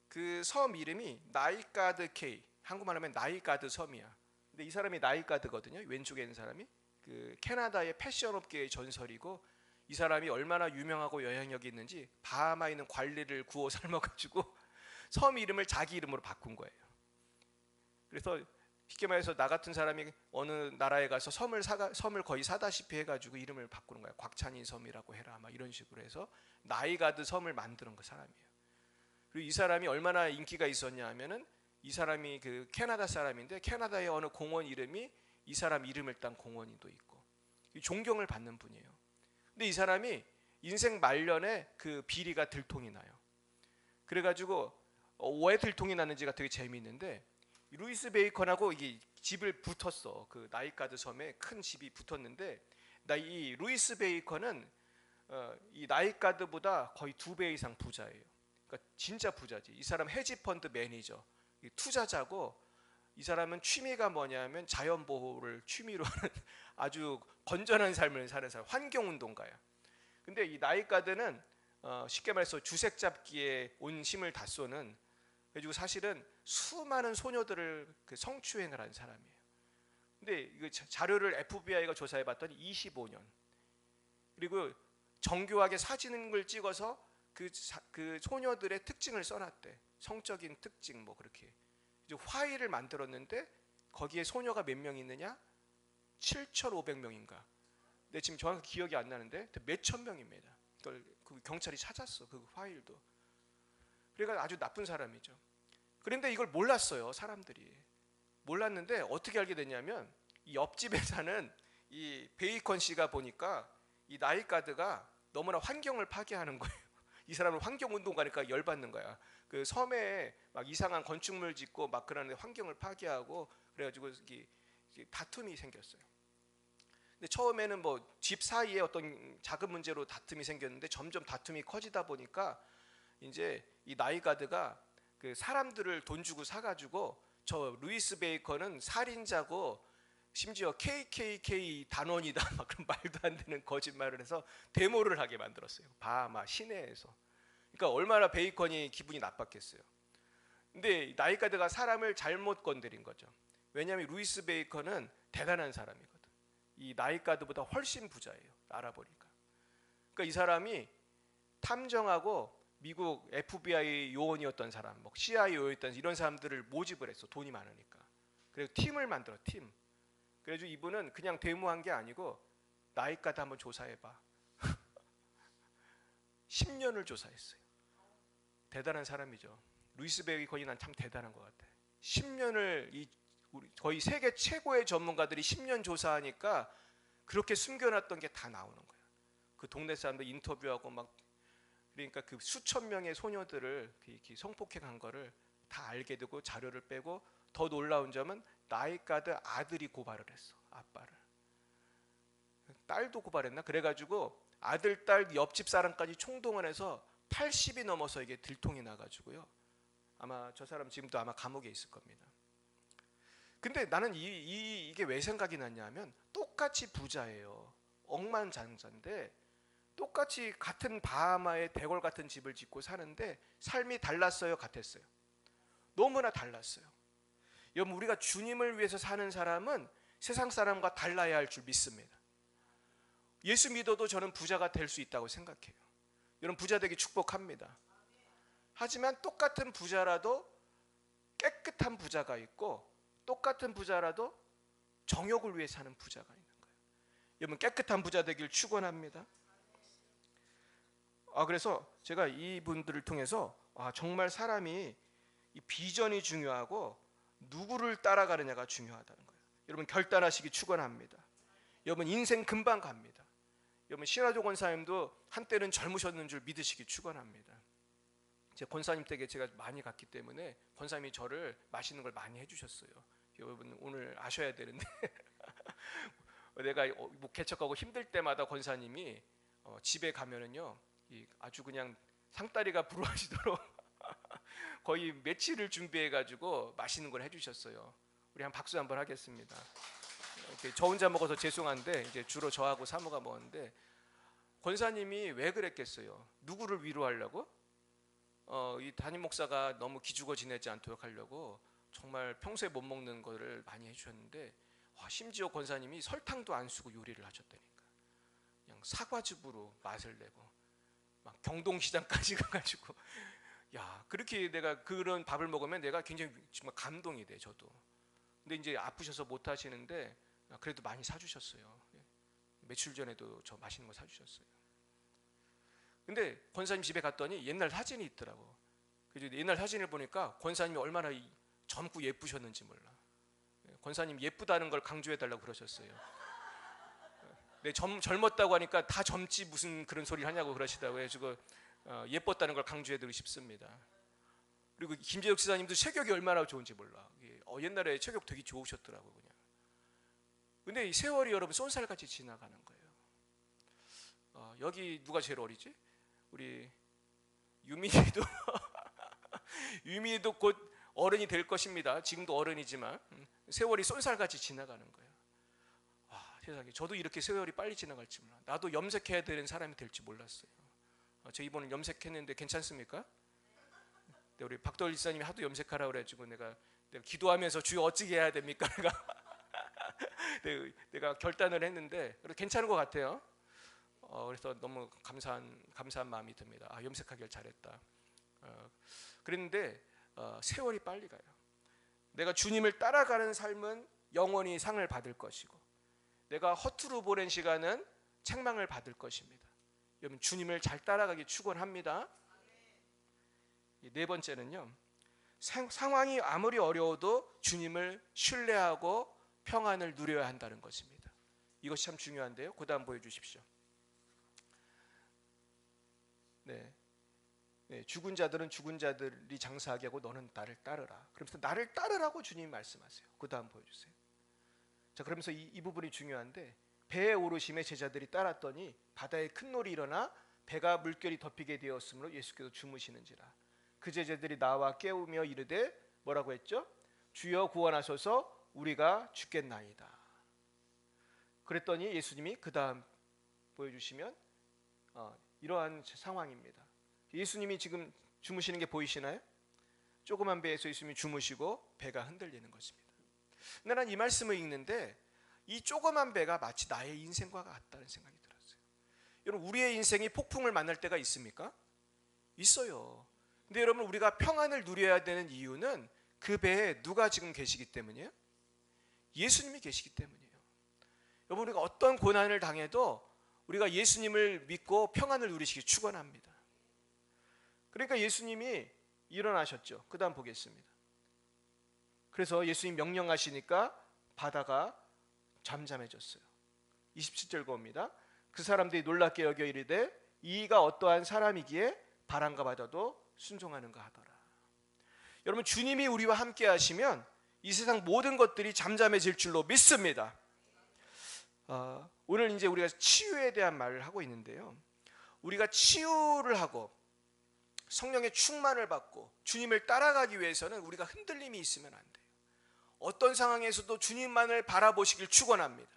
그 섬 이름이 나이가드 케이, 한국말 하면 나이가드 섬이야. 근데 이 사람이 나이가드거든요. 왼쪽에 있는 사람이 그 캐나다의 패션 업계의 전설이고 이 사람이 얼마나 유명하고 영향력이 있는지 바하마에 있는 관리를 구워 삶아가지고 섬 이름을 자기 이름으로 바꾼 거예요. 그래서 쉽게 말해서 나 같은 사람이 어느 나라에 가서 섬을 거의 사다시피 해가지고 이름을 바꾸는 거야. 곽찬이 섬이라고 해라, 막 이런 식으로 해서 나이가드 섬을 만드는 그 사람이에요. 그리고 이 사람이 얼마나 인기가 있었냐 하면은 이 사람이 그 캐나다 사람인데 캐나다의 어느 공원 이름이 이 사람 이름을 딴 공원이 또 있고 존경을 받는 분이에요. 근데 이 사람이 인생 말년에 그 비리가 들통이 나요. 그래가지고 왜 들통이 나는지가 되게 재미있는데 루이스 베이컨하고 이게 집을 붙었어. 그 나이가드 섬에 큰 집이 붙었는데 이 루이스 베이컨은 이 나이가드보다 거의 2배 이상 부자예요. 그러니까 진짜 부자지. 이 사람 헤지펀드 매니저, 투자자고 이 사람은 취미가 뭐냐면 자연보호를 취미로 하는 아주 건전한 삶을 사는 사람, 환경운동가야. 근데 이 나이가드는 쉽게 말해서 주색 잡기에 온 힘을 다 쏘는, 그래가지고 사실은 수많은 소녀들을 그 성추행을 한 사람이에요. 근데 이 자료를 FBI가 조사해봤더니 25년. 그리고 정교하게 사진을 찍어서 그 소녀들의 특징을 써놨대. 성적인 특징 뭐 그렇게. 이제 파일을 만들었는데 거기에 소녀가 몇 명 있느냐? 7,500명인가. 근데 지금 정확히 기억이 안 나는데 몇천 명입니다. 그걸 그 경찰이 찾았어. 그 파일도. 그러니까 아주 나쁜 사람이죠. 그런데 이걸 몰랐어요, 사람들이. 몰랐는데 어떻게 알게 됐냐면 이 옆집에 사는 이 베이컨 씨가 보니까 이 나이가드가 너무나 환경을 파괴하는 거예요. 이 사람은 환경운동가니까 열받는 거야. 그 섬에 막 이상한 건축물 짓고 막 그러는데 환경을 파괴하고 그래가지고 다툼이 생겼어요. 근데 처음에는 뭐 집 사이에 어떤 작은 문제로 다툼이 생겼는데 점점 다툼이 커지다 보니까 이제 이 나이가드가 그 사람들을 돈 주고 사가지고 저 루이스 베이컨은 살인자고 심지어 KKK 단원이다 막 그런 말도 안 되는 거짓말을 해서 데모를 하게 만들었어요. 바하마 시내에서. 그러니까 얼마나 베이컨이 기분이 나빴겠어요. 근데 나이가드가 사람을 잘못 건드린 거죠. 왜냐하면 루이스 베이컨은 대단한 사람이거든. 이 나이가드보다 훨씬 부자예요. 알아보니까. 그러니까 이 사람이 탐정하고 미국 FBI 요원이었던 사람, 뭐 CIA 요원이었던 이런 사람들을 모집을 했어. 돈이 많으니까. 그래서 팀을 만들어, 팀. 그래서 이분은 그냥 데모한 게 아니고 나이까지 한번 조사해봐. 10년을 조사했어요. 대단한 사람이죠. 루이스 베이컨이 난 참 대단한 것 같아. 10년을 거의 세계 최고의 전문가들이 10년 조사하니까 그렇게 숨겨놨던 게 다 나오는 거야. 그 동네 사람들 인터뷰하고 막, 그러니까 그 수천 명의 소녀들을 성폭행한 거를 다 알게 되고 자료를 빼고, 더 놀라운 점은 나이가드 아들이 고발을 했어. 아빠를. 딸도 고발했나? 그래가지고 아들, 딸, 옆집 사람까지 총동원해서 80이 넘어서 이게 들통이 나가지고요. 아마 저 사람 지금도 아마 감옥에 있을 겁니다. 근데 나는 이게 왜 생각이 났냐면, 똑같이 부자예요. 억만장자인데 똑같이 같은 바하마의 대궐 같은 집을 짓고 사는데 삶이 달랐어요, 같았어요? 너무나 달랐어요. 여러분, 우리가 주님을 위해서 사는 사람은 세상 사람과 달라야 할 줄 믿습니다. 예수 믿어도 저는 부자가 될 수 있다고 생각해요. 여러분, 부자 되기 축복합니다. 하지만 똑같은 부자라도 깨끗한 부자가 있고, 똑같은 부자라도 정욕을 위해 사는 부자가 있는 거예요. 여러분, 깨끗한 부자 되길 축원합니다. 그래서 제가 이분들을 통해서 정말 사람이 이 비전이 중요하고 누구를 따라가느냐가 중요하다는 거예요. 여러분, 결단하시기 축원합니다. 여러분, 인생 금방 갑니다. 여러분, 신화조 권사님도 한때는 젊으셨는 줄 믿으시기 축원합니다. 제 권사님 댁에 제가 많이 갔기 때문에 권사님이 저를 맛있는 걸 많이 해주셨어요. 여러분, 오늘 아셔야 되는데 내가 뭐 개척하고 힘들 때마다 권사님이 집에 가면은요, 아주 그냥 상다리가 부러지도록 거의 며칠을 준비해가지고 맛있는 걸 해주셨어요. 우리 한 박수 한번 하겠습니다. 저 혼자 먹어서 죄송한데 이제 주로 저하고 사모가 먹었는데, 권사님이 왜 그랬겠어요? 누구를 위로하려고? 이 담임 목사가 너무 기죽어 지내지 않도록 하려고 정말 평소에 못 먹는 거를 많이 해주셨는데, 심지어 권사님이 설탕도 안 쓰고 요리를 하셨다니까. 그냥 사과즙으로 맛을 내고 막 경동시장까지 가가지고, 야, 그렇게 내가 그런 밥을 먹으면 내가 굉장히 정말 감동이 돼, 저도. 근데 이제 아프셔서 못 하시는데 그래도 많이 사주셨어요. 며칠 전에도 저 맛있는 거 사주셨어요. 근데 권사님 집에 갔더니 옛날 사진이 있더라고. 그래서 옛날 사진을 보니까 권사님이 얼마나 젊고 예쁘셨는지 몰라. 권사님 예쁘다는 걸 강조해달라고 그러셨어요. 네, 젊었다고 하니까 다 젊지 무슨 그런 소리를 하냐고 그러시다고 해가지고 예뻤다는 걸 강조해드리고 싶습니다. 그리고 김재혁 지사님도 체격이 얼마나 좋은지 몰라. 옛날에 체격 되게 좋으셨더라고 그냥. 근데 이 세월이 여러분 쏜살같이 지나가는 거예요. 여기 누가 제일 어리지? 우리 유민이도 유민이도 곧 어른이 될 것입니다. 지금도 어른이지만 세월이 쏜살같이 지나가는 거예요. 세상에, 저도 이렇게 세월이 빨리 지나갈지 몰라. 나도 염색해야 되는 사람이 될지 몰랐어요. 저 이번에 염색했는데 괜찮습니까? 우리 박도일 지사님이 하도 염색하라고 그래가지고 내가 기도하면서 주여 어찌게 해야 됩니까? 내가 결단을 했는데 그래도 괜찮은 것 같아요. 그래서 너무 감사한 마음이 듭니다. 염색하길 잘했다. 그랬는데 세월이 빨리 가요. 내가 주님을 따라가는 삶은 영원히 상을 받을 것이고, 내가 허투루 보낸 시간은 책망을 받을 것입니다. 여러분, 주님을 잘 따라가기 축원합니다. 네 번째는요, 상황이 아무리 어려워도 주님을 신뢰하고 평안을 누려야 한다는 것입니다. 이것이 참 중요한데요. 그 다음 보여주십시오. 네, 죽은 자들은 죽은 자들이 장사하게 하고 너는 나를 따르라. 그러면서 나를 따르라고 주님이 말씀하세요. 그 다음 보여주세요. 자, 그러면서 이 부분이 중요한데, 배에 오르심에 제자들이 따랐더니 바다에 큰 놀이 일어나 배가 물결이 덮이게 되었으므로 예수께서 주무시는지라. 그 제자들이 나와 깨우며 이르되 뭐라고 했죠? 주여 구원하소서, 우리가 죽겠나이다. 그랬더니 예수님이 그 다음 보여주시면 이러한 상황입니다. 예수님이 지금 주무시는 게 보이시나요? 조그만 배에서 예수님이 주무시고 배가 흔들리는 것입니다. 근데 난 이 말씀을 읽는데 이 조그만 배가 마치 나의 인생과 같다는 생각이 들었어요. 여러분, 우리의 인생이 폭풍을 만날 때가 있습니까? 있어요. 근데 여러분, 우리가 평안을 누려야 되는 이유는 그 배에 누가 지금 계시기 때문이에요? 예수님이 계시기 때문이에요. 여러분, 우리가 어떤 고난을 당해도 우리가 예수님을 믿고 평안을 누리시기 축원합니다. 그러니까 예수님이 일어나셨죠. 그 다음 보겠습니다. 그래서 예수님 명령하시니까 바다가 잠잠해졌어요. 27절 봅니다. 그 사람들이 놀랍게 여겨 이르되 이가 어떠한 사람이기에 바람과 바다도 순종하는가 하더라. 여러분, 주님이 우리와 함께 하시면 이 세상 모든 것들이 잠잠해질 줄로 믿습니다. 오늘 이제 우리가 치유에 대한 말을 하고 있는데요, 우리가 치유를 하고 성령의 충만을 받고 주님을 따라가기 위해서는 우리가 흔들림이 있으면 안 돼요. 어떤 상황에서도 주님만을 바라보시길 축원합니다.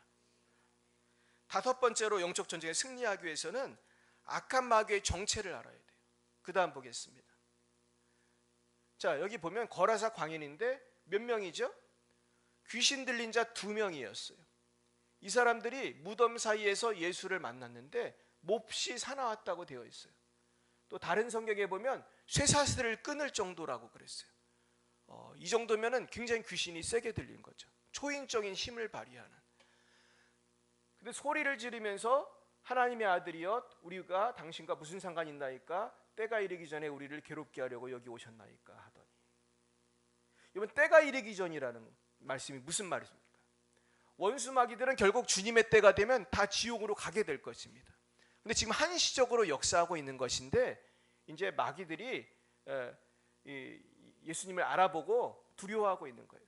다섯 번째로 영적 전쟁에 승리하기 위해서는 악한 마귀의 정체를 알아야 돼요. 그 다음 보겠습니다. 자, 여기 보면 거라사 광인인데 몇 명이죠? 귀신 들린 자 2명이었어요. 이 사람들이 무덤 사이에서 예수를 만났는데 몹시 사나웠다고 되어 있어요. 또 다른 성경에 보면 쇠사슬을 끊을 정도라고 그랬어요. 이 정도면은 굉장히 귀신이 세게 들린 거죠. 초인적인 힘을 발휘하는. 근데 소리를 지르면서 하나님의 아들이여 우리가 당신과 무슨 상관이 있나이까? 때가 이르기 전에 우리를 괴롭게 하려고 여기 오셨나이까 하더니. 이번 때가 이르기 전이라는 말씀이 무슨 말입니까? 원수 마귀들은 결국 주님의 때가 되면 다 지옥으로 가게 될 것입니다. 근데 지금 한시적으로 역사하고 있는 것인데 이제 마귀들이 예수님을 알아보고 두려워하고 있는 거예요.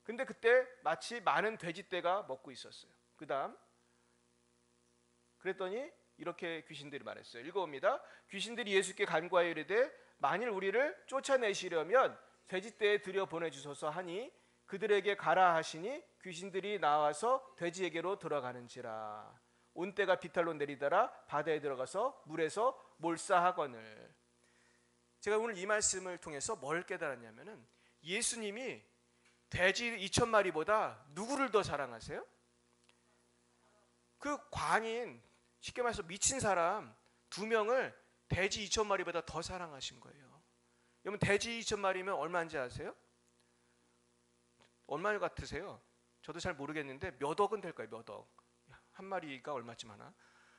근데 그때 마치 많은 돼지떼가 먹고 있었어요. 그 다음 그랬더니 이렇게 귀신들이 말했어요. 읽어봅니다. 귀신들이 예수께 간구하여 이르되 만일 우리를 쫓아내시려면 돼지떼에 들여보내주소서 하니 그들에게 가라 하시니 귀신들이 나와서 돼지에게로 들어가는지라. 온 때가 비탈로 내리더라 바다에 들어가서 물에서 몰사하거늘. 제가 오늘 이 말씀을 통해서 뭘 깨달았냐면은 예수님이 돼지 2,000마리보다 누구를 더 사랑하세요? 그 광인, 쉽게 말해서 미친 사람 2명을 돼지 2,000마리보다 더 사랑하신 거예요. 여러분, 돼지 2,000마리면 얼마인지 아세요? 얼마 같으세요? 저도 잘 모르겠는데 몇 억은 될 거예요. 몇 억. 한 마리가 얼마쯤 하나?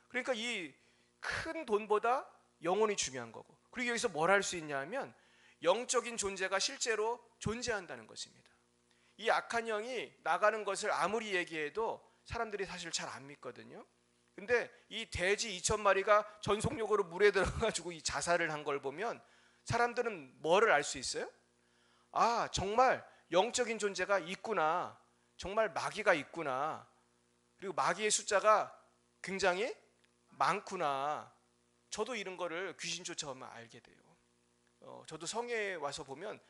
그러니까 이 큰 돈보다 영혼이 중요한 거고, 그리고 여기서 뭘 할 수 있냐 하면 영적인 존재가 실제로 존재한다는 것입니다. 이 악한 영이 나가는 것을 아무리 얘기해도 사람들이 사실 잘 안 믿거든요. 근데 이 돼지 2,000마리가 전속력으로 물에 들어가지고 이 자살을 한 걸 보면 사람들은 뭐를 알 수 있어요? 아, 정말 영적인 존재가 있구나. 정말 마귀가 있구나. 그리고 마귀의 숫자가 굉장히 많구나. 저도 이런 거를 귀신 쫓아오면 알게 돼요. 저도 성회에 와서 보면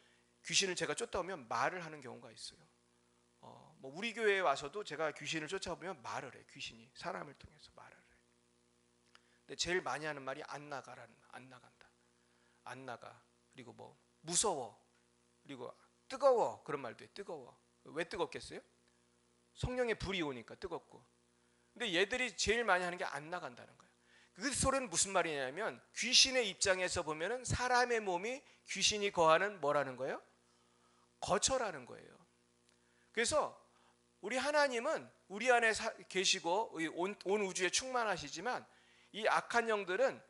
귀신을 제가 쫓아오면 말을 하는 경우가 있어요. 뭐 우리 교회에 와서도 제가 귀신을 쫓아보면 말을 해. 귀신이 사람을 통해서 말을 해. 근데 제일 많이 하는 말이 안 나가라는, 안 나간다, 안 나가. 그리고 뭐 무서워, 그리고 뜨거워, 그런 말도 해. 뜨거워. 왜 뜨겁겠어요? 성령의 불이 오니까 뜨겁고. 근데 얘들이 제일 많이 하는 게 안 나간다는 거예요. 그 소리는 무슨 말이냐면 귀신의 입장에서 보면은 사람의 몸이 귀신이 거하는 뭐라는 거예요? 거처라는 거예요. 그래서 우리 하나님은 우리 안에 계시고 온 우주에 충만하시지만 이 악한 영들은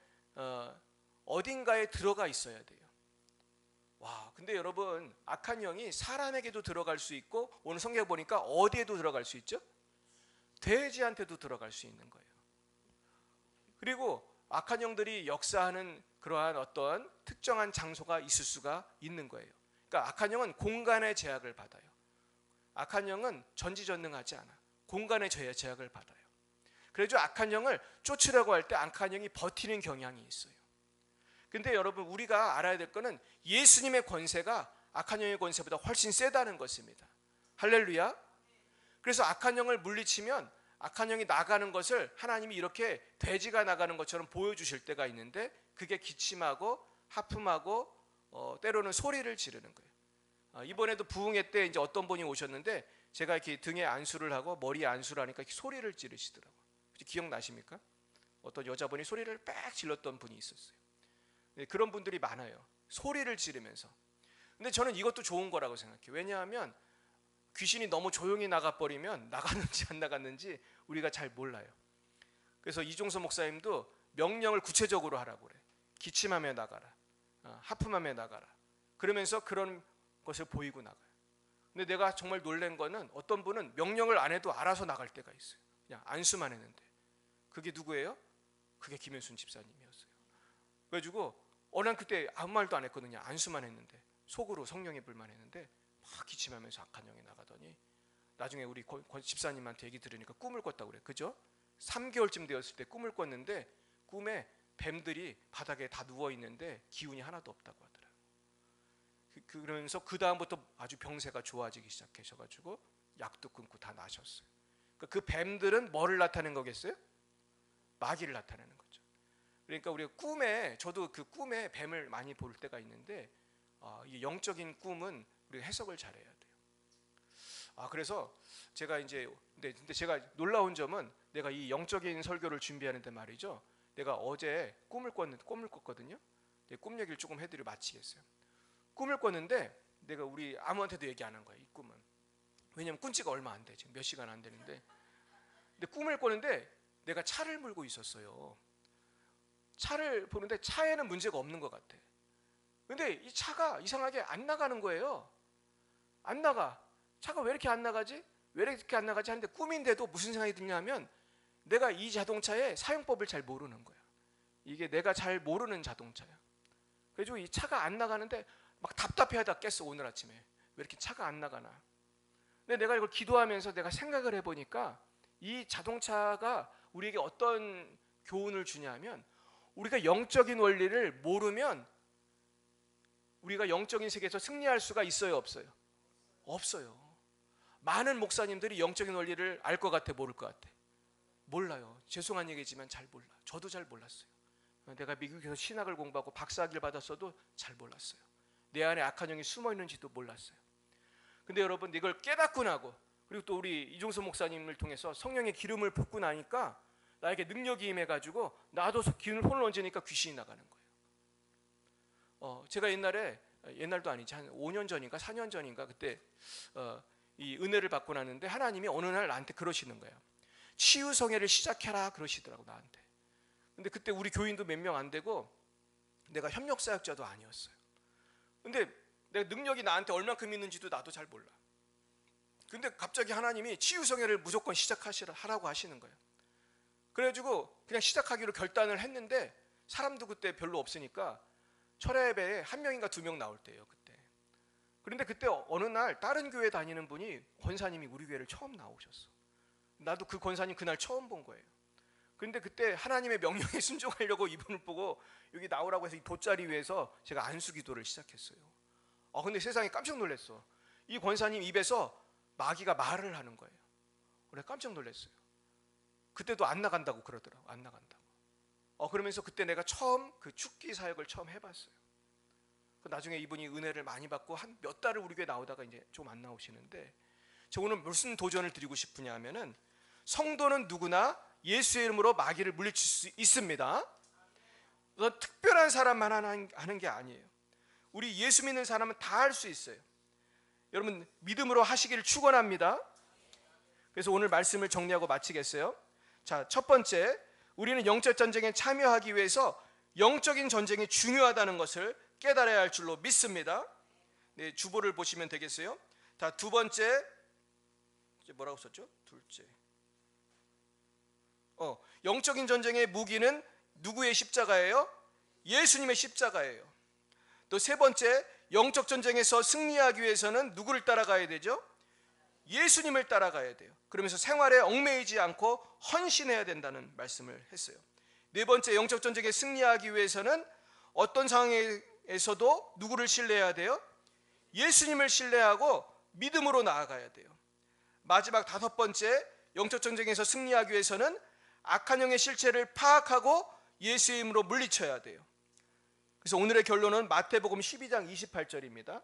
어딘가에 들어가 있어야 돼요. 와, 근데 여러분, 악한 영이 사람에게도 들어갈 수 있고 오늘 성경 보니까 어디에도 들어갈 수 있죠? 돼지한테도 들어갈 수 있는 거예요. 그리고 악한 영들이 역사하는 그러한 어떤 특정한 장소가 있을 수가 있는 거예요. 그러니까 악한 영은 공간의 제약을 받아요. 악한 영은 전지전능하지 않아. 공간의 제약을 받아요. 그래서 악한 영을 쫓으려고 할 때 악한 영이 버티는 경향이 있어요. 근데 여러분, 우리가 알아야 될 거는 예수님의 권세가 악한 영의 권세보다 훨씬 세다는 것입니다. 할렐루야. 그래서 악한 영을 물리치면 악한 영이 나가는 것을 하나님이 이렇게 돼지가 나가는 것처럼 보여주실 때가 있는데 그게 기침하고 하품하고 때로는 소리를 지르는 거예요. 이번에도 부흥회 때 이제 어떤 분이 오셨는데 제가 이렇게 등에 안수를 하고 머리에 안수를 하니까 이렇게 소리를 지르시더라고요. 기억나십니까? 어떤 여자분이 소리를 빽 질렀던 분이 있었어요. 그런 분들이 많아요. 소리를 지르면서. 근데 저는 이것도 좋은 거라고 생각해요. 왜냐하면 귀신이 너무 조용히 나가버리면 나갔는지 안 나갔는지 우리가 잘 몰라요. 그래서 이종서 목사님도 명령을 구체적으로 하라고 그래. 기침하며 나가라, 하품하며 나가라. 그러면서 그런 것을 보이고 나가요. 근데 내가 정말 놀란 거는 어떤 분은 명령을 안 해도 알아서 나갈 때가 있어요. 그냥 안수만 했는데. 그게 누구예요? 그게 김현순 집사님이었어요. 그래가지고 난 그때 아무 말도 안 했거든요. 안수만 했는데 속으로 성령이 불만했는데 막 기침하면서 악한 영이 나가더니 나중에 우리 집사님한테 얘기 들으니까 꿈을 꿨다고 그래. 그죠? 3개월쯤 되었을 때 꿈을 꿨는데 꿈에 뱀들이 바닥에 다 누워 있는데 기운이 하나도 없다고 하더라고요. 그러면서 그 다음부터 아주 병세가 좋아지기 시작하셔가지고 약도 끊고 다 나셨어요. 그 뱀들은 뭐를 나타내는 거겠어요? 마귀를 나타내는 거죠. 그러니까 우리가 꿈에, 저도 그 꿈에 뱀을 많이 볼 때가 있는데 이 영적인 꿈은 우리가 해석을 잘해야 돼요. 그래서 제가 이제 근데 제가 놀라운 점은 내가 이 영적인 설교를 준비하는데 말이죠. 내가 어제 꿈을 꿨거든요. 꿈 얘기를 조금 해드리고 마치겠어요. 꿈을 꿨는데 내가 우리 아무한테도 얘기 안 한 거야. 이 꿈은. 왜냐면 꾼 지가 얼마 안 돼. 지금 몇 시간 안 되는데. 근데 꿈을 꿨는데 내가 차를 몰고 있었어요. 차를 보는데 차에는 문제가 없는 것 같아. 근데 이 차가 이상하게 안 나가는 거예요. 안 나가. 차가 왜 이렇게 안 나가지? 왜 이렇게 안 나가지? 하는데 꿈인데도 무슨 생각이 드냐면 내가 이 자동차의 사용법을 잘 모르는 거야. 이게 내가 잘 모르는 자동차야. 그래가지고 이 차가 안 나가는데 막 답답해하다 깼어. 오늘 아침에. 왜 이렇게 차가 안 나가나. 근데 내가 이걸 기도하면서 내가 생각을 해보니까 이 자동차가 우리에게 어떤 교훈을 주냐면 우리가 영적인 원리를 모르면 우리가 영적인 세계에서 승리할 수가 있어요, 없어요? 없어요. 많은 목사님들이 영적인 원리를 알 것 같아, 모를 것 같아? 몰라요. 죄송한 얘기지만 잘 몰라. 저도 잘 몰랐어요. 내가 미국에서 신학을 공부하고 박사학위를 받았어도 잘 몰랐어요. 내 안에 악한 영이 숨어 있는지도 몰랐어요. 근데 여러분 이걸 깨닫고 나고 그리고 또 우리 이종서 목사님을 통해서 성령의 기름을 붓고 나니까 나에게 능력이 임해가지고 나도 기운을 손을 얹으니까 귀신이 나가는 거예요. 제가 옛날도 아니지 한 5년 전인가 4년 전인가 그때 이 은혜를 받고 나는데 하나님이 어느 날 나한테 그러시는 거예요. 치유성회를 시작해라 그러시더라고 나한테. 근데 그때 우리 교인도 몇 명 안 되고 내가 협력사역자도 아니었어요. 근데 내가 능력이 나한테 얼만큼 있는지도 나도 잘 몰라. 근데 갑자기 하나님이 치유성회를 무조건 하라고 하시는 거예요. 그래가지고 그냥 시작하기로 결단을 했는데 사람도 그때 별로 없으니까 철야예배에 한 명인가 두 명 나올 때예요 그때. 그런데 그때 어느 날 다른 교회 다니는 분이 권사님이 우리 교회를 처음 나오셨어. 나도 그 권사님 그날 처음 본 거예요. 그런데 그때 하나님의 명령에 순종하려고 이분을 보고 여기 나오라고 해서 이 돗자리 위에서 제가 안수기도를 시작했어요. 근데 세상에 깜짝 놀랐어. 이 권사님 입에서 마귀가 말을 하는 거예요. 그래 깜짝 놀랐어요. 그때도 안 나간다고 그러더라고. 안 나간다고. 그러면서 그때 내가 처음 그 축기 사역을 처음 해봤어요. 나중에 이분이 은혜를 많이 받고 한 몇 달을 우리 교회 나오다가 이제 좀 안 나오시는데 저 오늘 무슨 도전을 드리고 싶으냐 하면은 성도는 누구나 예수의 이름으로 마귀를 물리칠 수 있습니다. 특별한 사람만 하는 게 아니에요. 우리 예수 믿는 사람은 다 할 수 있어요. 여러분 믿음으로 하시기를 축원합니다. 그래서 오늘 말씀을 정리하고 마치겠어요. 자, 첫 번째, 우리는 영적 전쟁에 참여하기 위해서 영적인 전쟁이 중요하다는 것을 깨달아야 할 줄로 믿습니다. 네, 주보를 보시면 되겠어요. 자, 두 번째, 뭐라고 썼죠? 둘째, 영적인 전쟁의 무기는 누구의 십자가예요? 예수님의 십자가예요. 또 세 번째, 영적 전쟁에서 승리하기 위해서는 누구를 따라가야 되죠? 예수님을 따라가야 돼요. 그러면서 생활에 얽매이지 않고 헌신해야 된다는 말씀을 했어요. 네 번째, 영적 전쟁에 승리하기 위해서는 어떤 상황에서도 누구를 신뢰해야 돼요? 예수님을 신뢰하고 믿음으로 나아가야 돼요. 마지막 다섯 번째, 영적 전쟁에서 승리하기 위해서는 악한 영의 실체를 파악하고 예수의 이름으로 물리쳐야 돼요. 그래서 오늘의 결론은 마태복음 12장 28절입니다.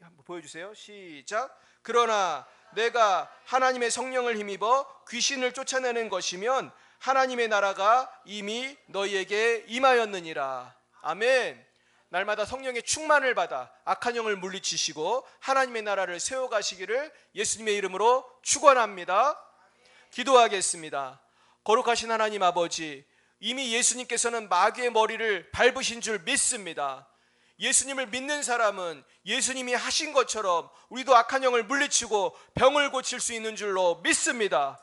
한번 보여주세요. 시작. 그러나 내가 하나님의 성령을 힘입어 귀신을 쫓아내는 것이면 하나님의 나라가 이미 너희에게 임하였느니라. 아멘. 날마다 성령의 충만을 받아 악한 영을 물리치시고 하나님의 나라를 세워가시기를 예수님의 이름으로 축원합니다. 기도하겠습니다. 거룩하신 하나님 아버지, 이미 예수님께서는 마귀의 머리를 밟으신 줄 믿습니다. 예수님을 믿는 사람은 예수님이 하신 것처럼 우리도 악한 영을 물리치고 병을 고칠 수 있는 줄로 믿습니다.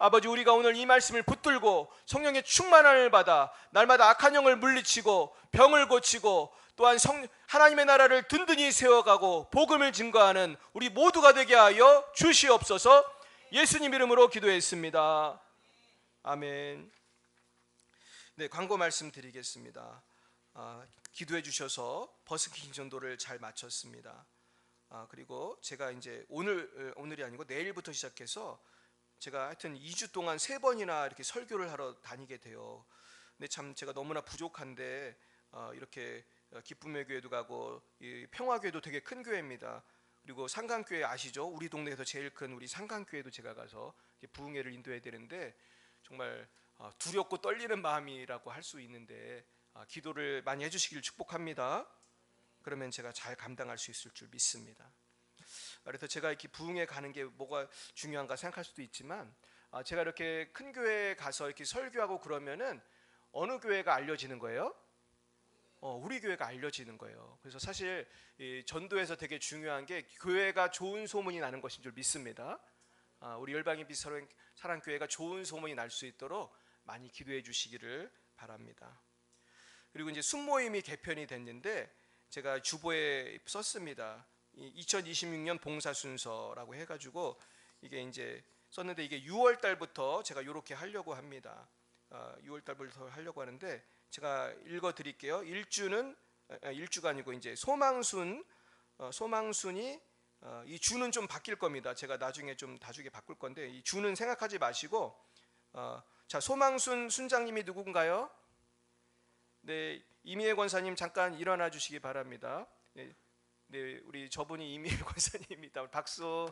아버지, 우리가 오늘 이 말씀을 붙들고 성령의 충만함을 받아 날마다 악한 영을 물리치고 병을 고치고 또한 하나님의 나라를 든든히 세워가고 복음을 증거하는 우리 모두가 되게 하여 주시옵소서. 예수님 이름으로 기도했습니다. 아멘. 네, 광고 말씀드리겠습니다. 기도해 주셔서 버스킹 전도를 잘 마쳤습니다. 그리고 제가 이제 오늘이 아니고 내일부터 시작해서 제가 하여튼 2주 동안 3번이나 이렇게 설교를 하러 다니게 돼요. 근데 참 제가 너무나 부족한데 이렇게 기쁨의 교회도 가고 평화교회도 되게 큰 교회입니다. 그리고 상강교회 아시죠? 우리 동네에서 제일 큰 우리 상강교회도 제가 가서 부흥회를 인도해야 되는데 정말 두렵고 떨리는 마음이라고 할 수 있는데 기도를 많이 해주시길 축복합니다. 그러면 제가 잘 감당할 수 있을 줄 믿습니다. 그래서 제가 이렇게 부흥회 가는 게 뭐가 중요한가 생각할 수도 있지만 제가 이렇게 큰 교회에 가서 이렇게 설교하고 그러면은 어느 교회가 알려지는 거예요? 우리 교회가 알려지는 거예요. 그래서 사실 이 전도에서 되게 중요한 게 교회가 좋은 소문이 나는 것인 줄 믿습니다. 우리 열방의 빛 사랑교회가 좋은 소문이 날 수 있도록 많이 기도해 주시기를 바랍니다. 그리고 이제 순모임이 개편이 됐는데 제가 주보에 썼습니다. 2026년 봉사 순서라고 해가지고 이게 이제 썼는데 이게 6월 달부터 제가 이렇게 하려고 합니다. 6월 달부터 하려고 하는데 제가 읽어 드릴게요. 일주가 아니고 이제 소망순이 이 주는 좀 바뀔 겁니다. 제가 나중에 좀 다주게 바꿀 건데 이 주는 생각하지 마시고 자, 소망순 순장님이 누군가요? 네, 이미애 권사님 잠깐 일어나 주시기 바랍니다. 네, 우리 저분이 이미애 권사님입니다. 박수.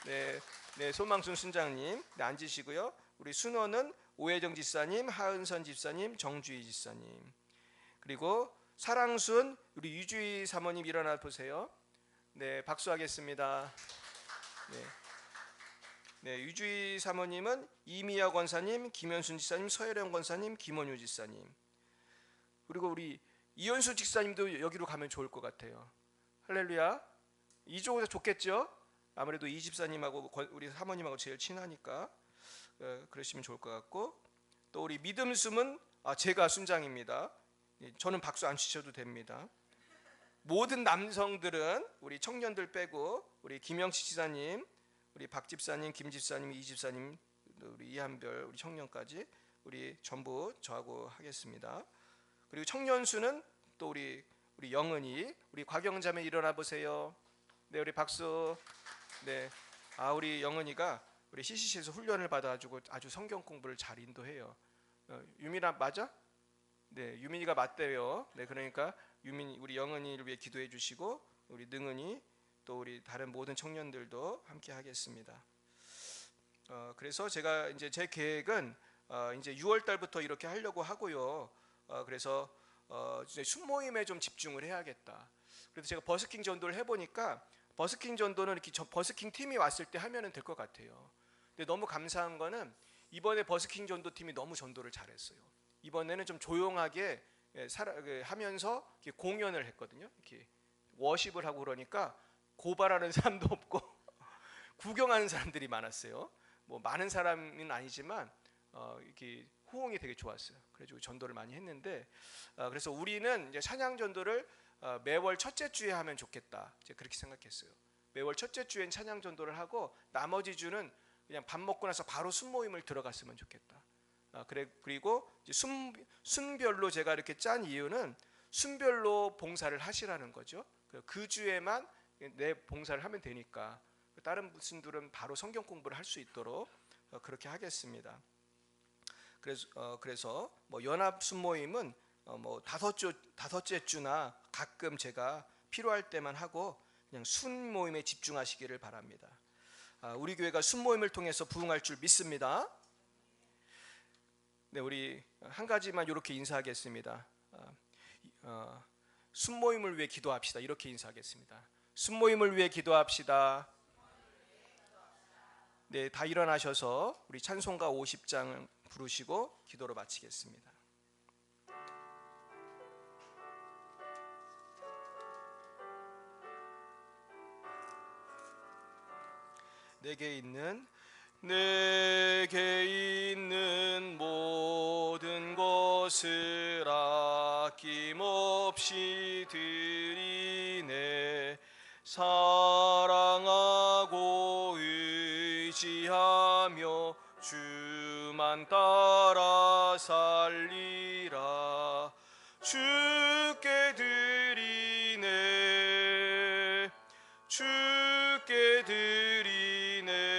네, 소망순 순장님. 네, 앉으시고요. 우리 순원은 오혜정 집사님, 하은선 집사님, 정주희 집사님. 그리고 사랑순 우리 유주희 사모님 일어나 보세요. 네, 박수하겠습니다. 네, 유주희 사모님은 이미아 권사님, 김현순 집사님, 서혜령 권사님, 김원유 집사님. 그리고 우리 이현수 집사님도 여기로 가면 좋을 것 같아요. 할렐루야. 이쪽에서 좋겠죠? 아무래도 이 집사님하고 우리 사모님하고 제일 친하니까 그러시면 좋을 것 같고, 또 우리 믿음숨은 제가 순장입니다. 저는 박수 안 치셔도 됩니다. 모든 남성들은 우리 청년들 빼고 우리 김영식 지사님, 우리 박 집사님, 김 집사님, 이 집사님, 우리 이한별, 우리 청년까지 우리 전부 저하고 하겠습니다. 그리고 청년수는 또 우리 영은이, 우리 곽영자매 일어나 보세요. 네, 우리 박수. 네, 우리 영은이가 우리 CCC에서 훈련을 받아가지고 아주 성경 공부를 잘 인도해요. 유민아 맞아? 네, 유민이가 맞대요. 네, 그러니까 우리 영은이를 위해 기도해 주시고 우리 능은이 또 우리 다른 모든 청년들도 함께 하겠습니다. 그래서 제가 이제 제 계획은 이제 6월 달부터 이렇게 하려고 하고요. 그래서 이제 순모임에 좀 집중을 해야겠다. 그래서 제가 버스킹 전도를 해보니까 버스킹 전도는 이렇게 버스킹 팀이 왔을 때 하면은 될 것 같아요. 근데 너무 감사한 거는 이번에 버스킹 전도 팀이 너무 전도를 잘했어요. 이번에는 좀 조용하게 하면서 이렇게 공연을 했거든요. 이렇게 워십을 하고 그러니까 고발하는 사람도 없고 구경하는 사람들이 많았어요. 뭐 많은 사람은 아니지만 이렇게 호응이 되게 좋았어요. 그래가지고 전도를 많이 했는데 그래서 우리는 이제 찬양 전도를 매월 첫째 주에 하면 좋겠다. 이제 그렇게 생각했어요. 매월 첫째 주엔 찬양 전도를 하고 나머지 주는 그냥 밥 먹고 나서 바로 순모임을 들어갔으면 좋겠다. 그리고 이제 순별로 제가 이렇게 짠 이유는 순별로 봉사를 하시라는 거죠. 그 주에만 내 봉사를 하면 되니까 다른 분들은 바로 성경 공부를 할 수 있도록 그렇게 하겠습니다. 그래서 뭐 연합 순모임은 뭐 다섯째 주나 가끔 제가 필요할 때만 하고 그냥 순모임에 집중하시기를 바랍니다. 우리 교회가 순모임을 통해서 부흥할 줄 믿습니다. 네, 우리 한 가지만 이렇게 인사하겠습니다. 순모임을 위해 기도합시다. 이렇게 인사하겠습니다. 순모임을 위해 기도합시다. 네, 다 일어나셔서 우리 찬송가 50장 부르시고 기도로 마치겠습니다. 내게 있는 모든 것을 아낌없이 드리네. 사랑하고 의지하며 주만 따라 살리라. 주께 드리네. 주께 드리네.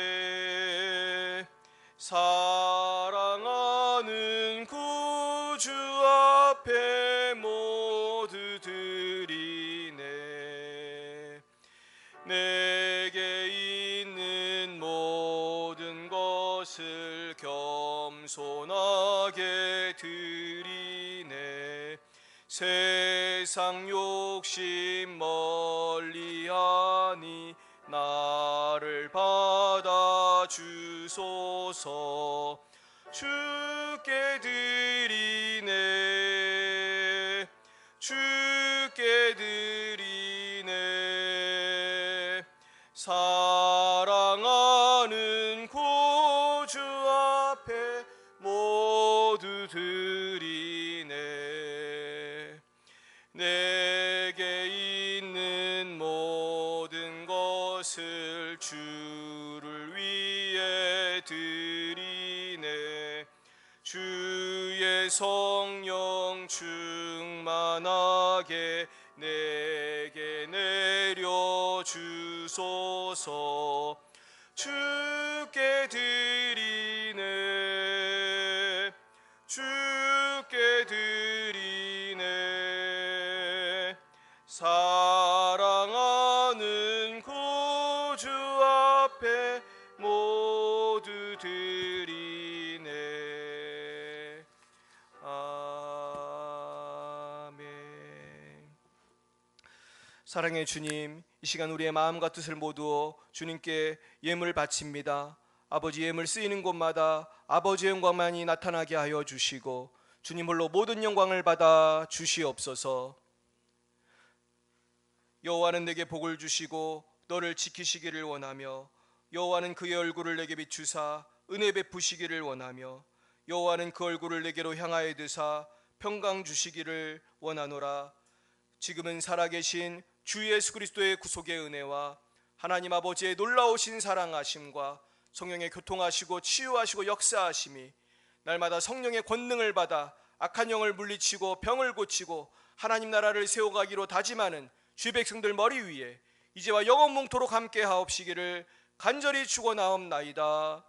사랑하는 구주 앞에 모두 드리네. 내게 있는 모든 것을 겸손하게 드리네. 세상 욕심 멀리하니 나를 받아주소서. 주께 드리네. 주께 드리네. 사랑하는 구주 앞에 모두 드리네. 내게 있는 모든 것을 주를 위해 드리네. 주의 성령 충만하게 내게 내려주소서. 주께 드리네. 주께 드리네. 사랑하는 구주 앞에 모두 드리네. 아멘. 사랑의 주님, 이 시간 우리의 마음과 뜻을 모두 주님께 예물 바칩니다. 아버지, 예물 쓰이는 곳마다 아버지의 영광만이 나타나게 하여 주시고 주님 홀로 모든 영광을 받아 주시옵소서. 여호와는 내게 복을 주시고 너를 지키시기를 원하며 여호와는 그의 얼굴을 내게 비추사 은혜 베푸시기를 원하며 여호와는 그 얼굴을 내게로 향하여 드사 평강 주시기를 원하노라. 지금은 살아계신 주 예수 그리스도의 구속의 은혜와 하나님 아버지의 놀라우신 사랑하심과 성령의 교통하시고 치유하시고 역사하심이 날마다 성령의 권능을 받아 악한 영을 물리치고 병을 고치고 하나님 나라를 세워가기로 다짐하는 주의 백성들 머리 위에 이제와 영원뭉토록 함께 하옵시기를 간절히 축원하옵나이다.